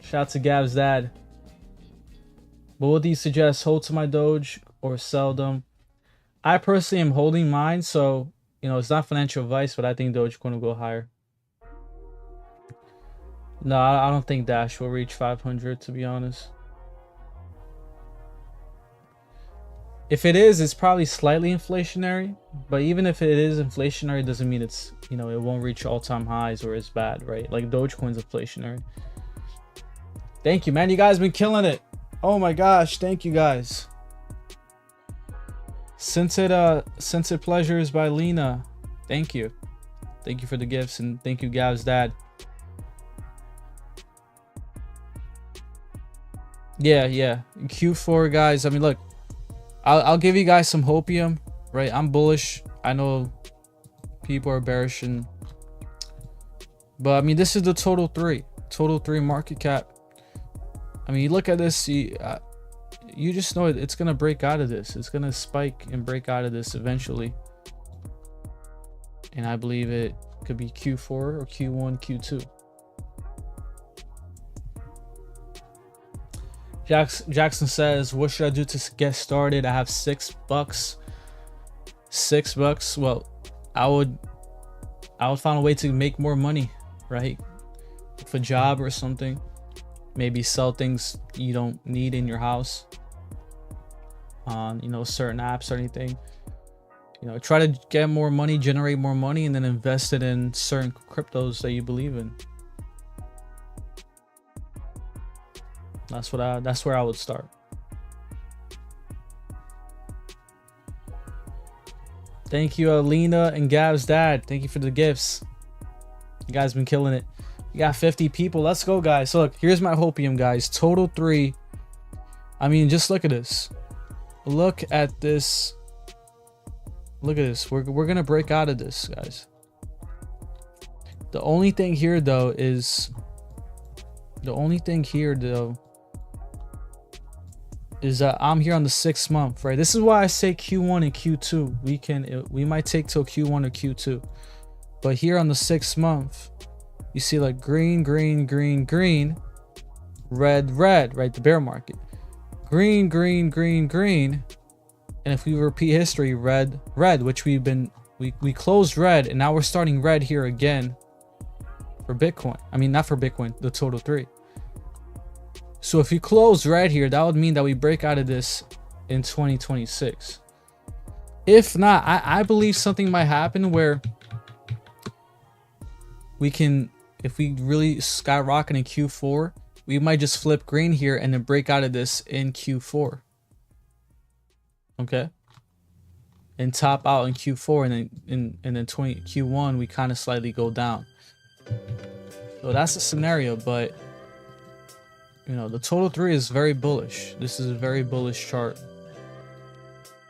Shout out to Gav's dad. But what do you suggest? Hold to my Doge or sell them? I personally am holding mine, so you know it's not financial advice, but I think Dogecoin will go higher. No, I don't think Dash will reach 500, to be honest. If it is, it's probably slightly inflationary, but even if it is inflationary, doesn't mean it's, you know, it won't reach all-time highs or it's bad, right? Like Dogecoin's inflationary. Thank you, man. You guys been killing it. Oh my gosh, thank you guys. Scented Pleasures by Lena. Thank you. Thank you for the gifts, and thank you, Gav's dad. Yeah. Q4, guys. I mean, look, I'll give you guys some hopium, right? I'm bullish. I know people are bearish, but I mean, this is the total three market cap. I mean, you look at this, you just know it's gonna break out of this. It's gonna spike and break out of this eventually. And I believe it could be Q4 or Q1, Q2. Jackson says, what should I do to get started? I have $6. $6. Well, I would find a way to make more money, right? If a job or something, maybe sell things you don't need in your house on, you know, certain apps or anything. You know, try to get more money, generate more money, and then invest it in certain cryptos that you believe in. That's where I would start. Thank you, Alina and Gab's dad. Thank you for the gifts. You guys been killing it. You got 50 people. Let's go, guys. So look, here's my hopium, guys. Total 3. I mean, just look at this. Look at this. Look at this. We're gonna break out of this, guys. The only thing here though is that I'm here on the 6th month, right? This is why I say Q1 and Q2. We might take till Q1 or Q2, but here on the 6th month, you see like green, green, green, green, red, red, right? The bear market, green, green, green, green, and if we repeat history, red, red, which we closed red, and now we're starting red here again for Bitcoin. I mean, not for Bitcoin, the total 3. So if you close right here, that would mean that we break out of this in 2026. If not, I believe something might happen where we can, if we really skyrocket in Q4, we might just flip green here and then break out of this in Q4. Okay. And top out in Q4, and then Q1 we kind of slightly go down. So that's a scenario, but you know, the total 3 is very bullish. This is a very bullish chart.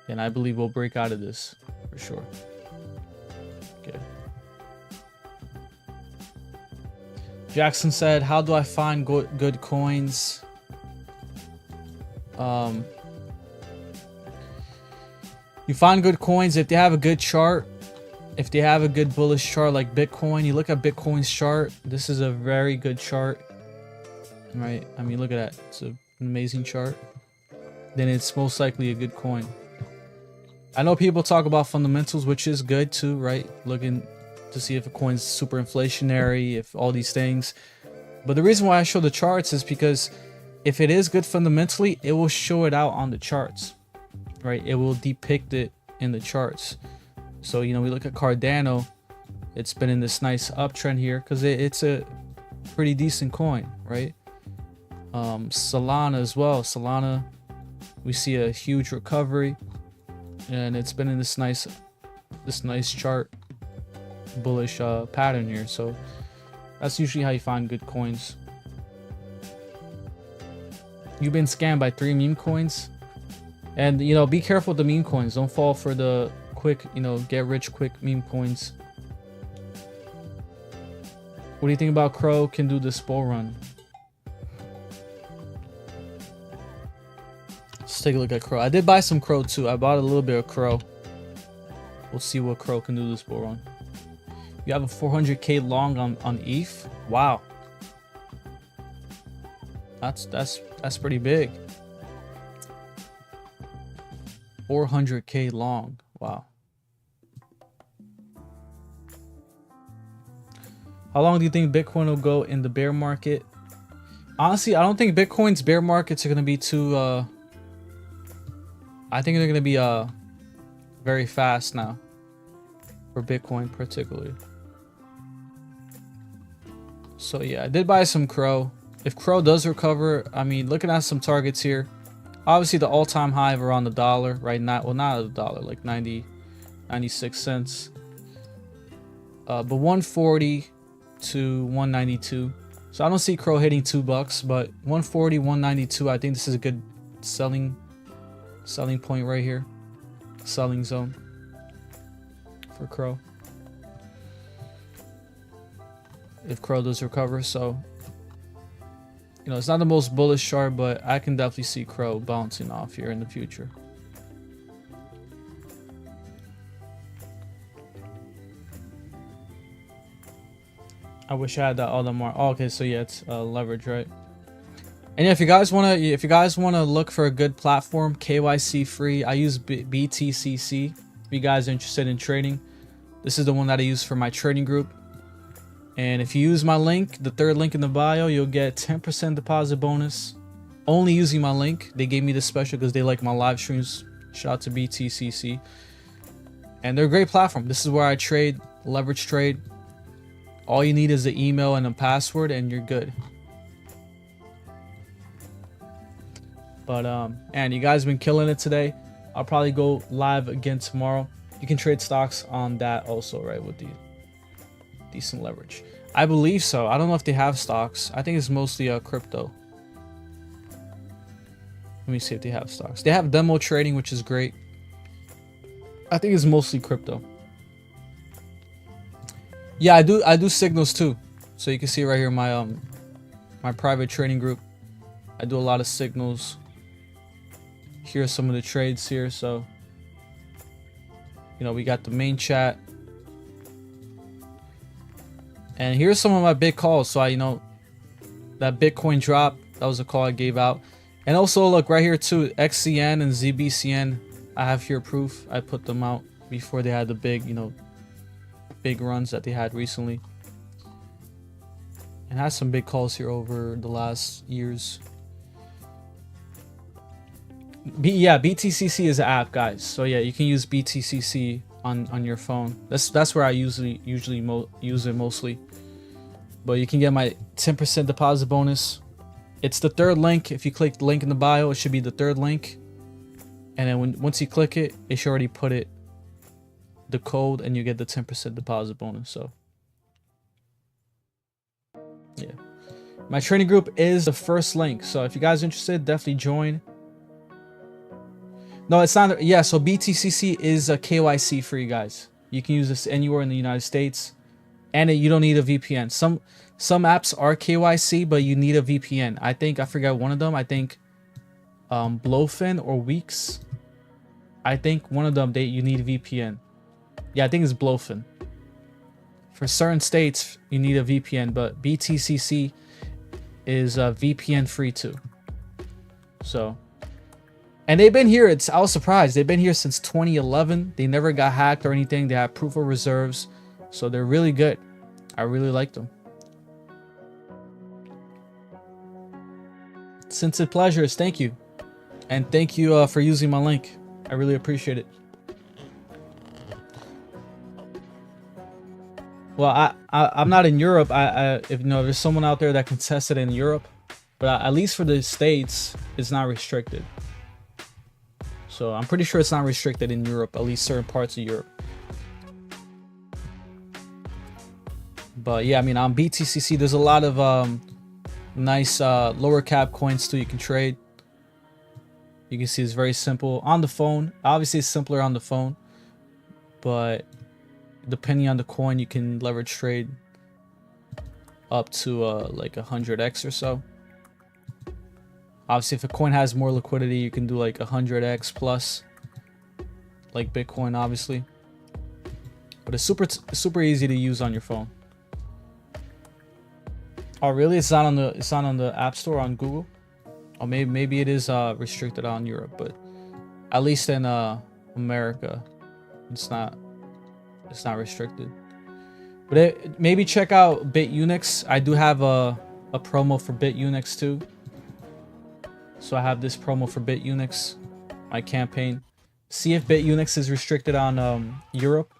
And I believe we'll break out of this for sure. Okay. Jackson said, how do I find good coins? You find good coins if they have a good chart. If they have a good bullish chart like Bitcoin. You look at Bitcoin's chart. This is a very good chart. Right, I mean, look at that. It's an amazing chart. Then it's most likely a good coin. I know people talk about fundamentals, which is good too, right? Looking to see if a coin's super inflationary, if all these things. But the reason why I show the charts is because if it is good fundamentally, it will show it out on the charts, right? It will depict it in the charts. So, you know, we look at Cardano. It's been in this nice uptrend here because it's a pretty decent coin, right? Solana as well. Solana, we see a huge recovery, and it's been in this nice chart, bullish pattern here. So that's usually how you find good coins. You've been scammed by 3 meme coins, and you know, be careful with the meme coins. Don't fall for the quick, you know, get rich quick meme coins. What do you think about Crow can do this bull run? Let's take a look at Crow. I did buy some Crow too. I bought a little bit of Crow. We'll see what Crow can do this bull run. You have a 400k long on ETH. Wow. That's pretty big. 400k long. Wow. How long do you think Bitcoin will go in the bear market? Honestly, I don't think Bitcoin's bear markets are going to be too I think they're going to be very fast now for Bitcoin particularly. So yeah, I did buy some Crow. If Crow does recover, I mean, looking at some targets here, obviously the all-time high of around $1 right now. Well, not $1, like 96 cents. But 140 to 192. So I don't see Crow hitting $2, but 140, 192. I think this is a good selling point right here. Selling zone for Crow. If Crow does recover, so You know, it's not the most bullish chart, but I can definitely see Crow bouncing off here in the future. I wish I had that other more. Oh, okay, so yeah, it's leverage, right? And yeah, if you guys wanna look for a good platform, KYC free, I use BTCC. If you guys are interested in trading, this is the one that I use for my trading group. And if you use my link, the third link in the bio, you'll get 10% deposit bonus. Only using my link. They gave me this special because they like my live streams. Shout out to BTCC. And they're a great platform. This is where I trade, leverage trade. All you need is the email and a password and you're good. But and you guys been killing it today. I'll probably go live again tomorrow. You can trade stocks on that also, right, with the decent leverage. I believe so. I don't know if they have stocks. I think it's mostly crypto. Let me see if they have stocks. They have demo trading, which is great. I think it's mostly crypto. Yeah, I do signals too. So you can see right here my my private trading group. I do a lot of signals. Here's some of the trades here. So, you know, we got the main chat. And here's some of my big calls. So I, you know, that Bitcoin drop, that was a call I gave out. And also look right here too, XCN and ZBCN. I have here proof. I put them out before they had the big, you know, big runs that they had recently. And has some big calls here over the last years. Yeah, BTCC is an app, guys. So yeah, you can use BTCC on your phone. That's where I usually use it mostly. But you can get my 10% deposit bonus. It's the third link. If you click the link in the bio, it should be the third link. And then once you click it, it should already put it the code, and you get the 10% deposit bonus. So yeah, my training group is the first link. So if you guys are interested, definitely join. No, it's not. Yeah, so BTCC is a KYC for you guys. You can use this anywhere in the United States, and you don't need a VPN. Some apps are KYC, but you need a VPN. I forgot one of them. I think Blowfin or Weeks. I think one of them you need a VPN. Yeah, I think it's Blowfin. For certain states, you need a VPN, but BTCC is VPN free too. So. And they've been here. I was surprised. They've been here since 2011. They never got hacked or anything. They have proof of reserves. So they're really good. I really like them. Scented Pleasures, thank you. And thank you for using my link. I really appreciate it. Well, I'm not in Europe. If you know, there's someone out there that can test it in Europe. But at least for the States, it's not restricted. So I'm pretty sure it's not restricted in Europe, at least certain parts of Europe. But yeah, I mean, on BTCC, there's a lot of nice lower cap coins too you can trade. You can see it's very simple on the phone. Obviously, it's simpler on the phone, but depending on the coin, you can leverage trade up to like 100x or so. Obviously, if a coin has more liquidity, you can do like 100x plus, like Bitcoin, obviously. But it's super easy to use on your phone. Oh, really? It's not on the App Store on Google. Or maybe it is restricted on Europe, but at least in America, it's not restricted. But maybe check out BitUnix. I do have a promo for BitUnix too. So I have this promo for BitUnix, my campaign. See if BitUnix is restricted on Europe.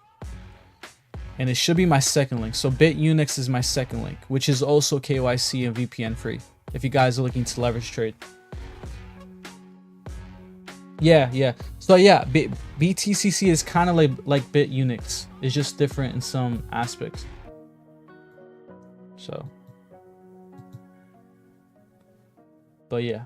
And it should be my second link. So BitUnix is my second link, which is also KYC and VPN free. If you guys are looking to leverage trade. Yeah. So yeah, BTCC is kind of like BitUnix. It's just different in some aspects. So. But yeah.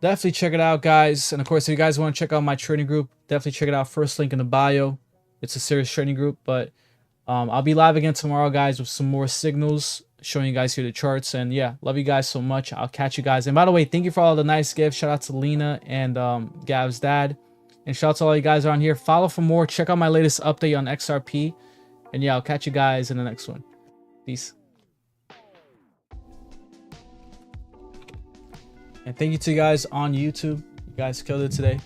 Definitely check it out, guys. And of course, if you guys want to check out my trading group, definitely check it out. First link in the bio. It's a serious trading group, but I'll be live again tomorrow, guys, with some more signals. showing you guys here the charts. And yeah, love you guys so much. I'll catch you guys. And by the way, thank you for all the nice gifts. Shout out to Lena and Gav's dad. And shout out to all you guys around here. Follow for more. Check out my latest update on XRP. And yeah, I'll catch you guys in the next one. Peace. And thank you to you guys on YouTube. You guys killed it today.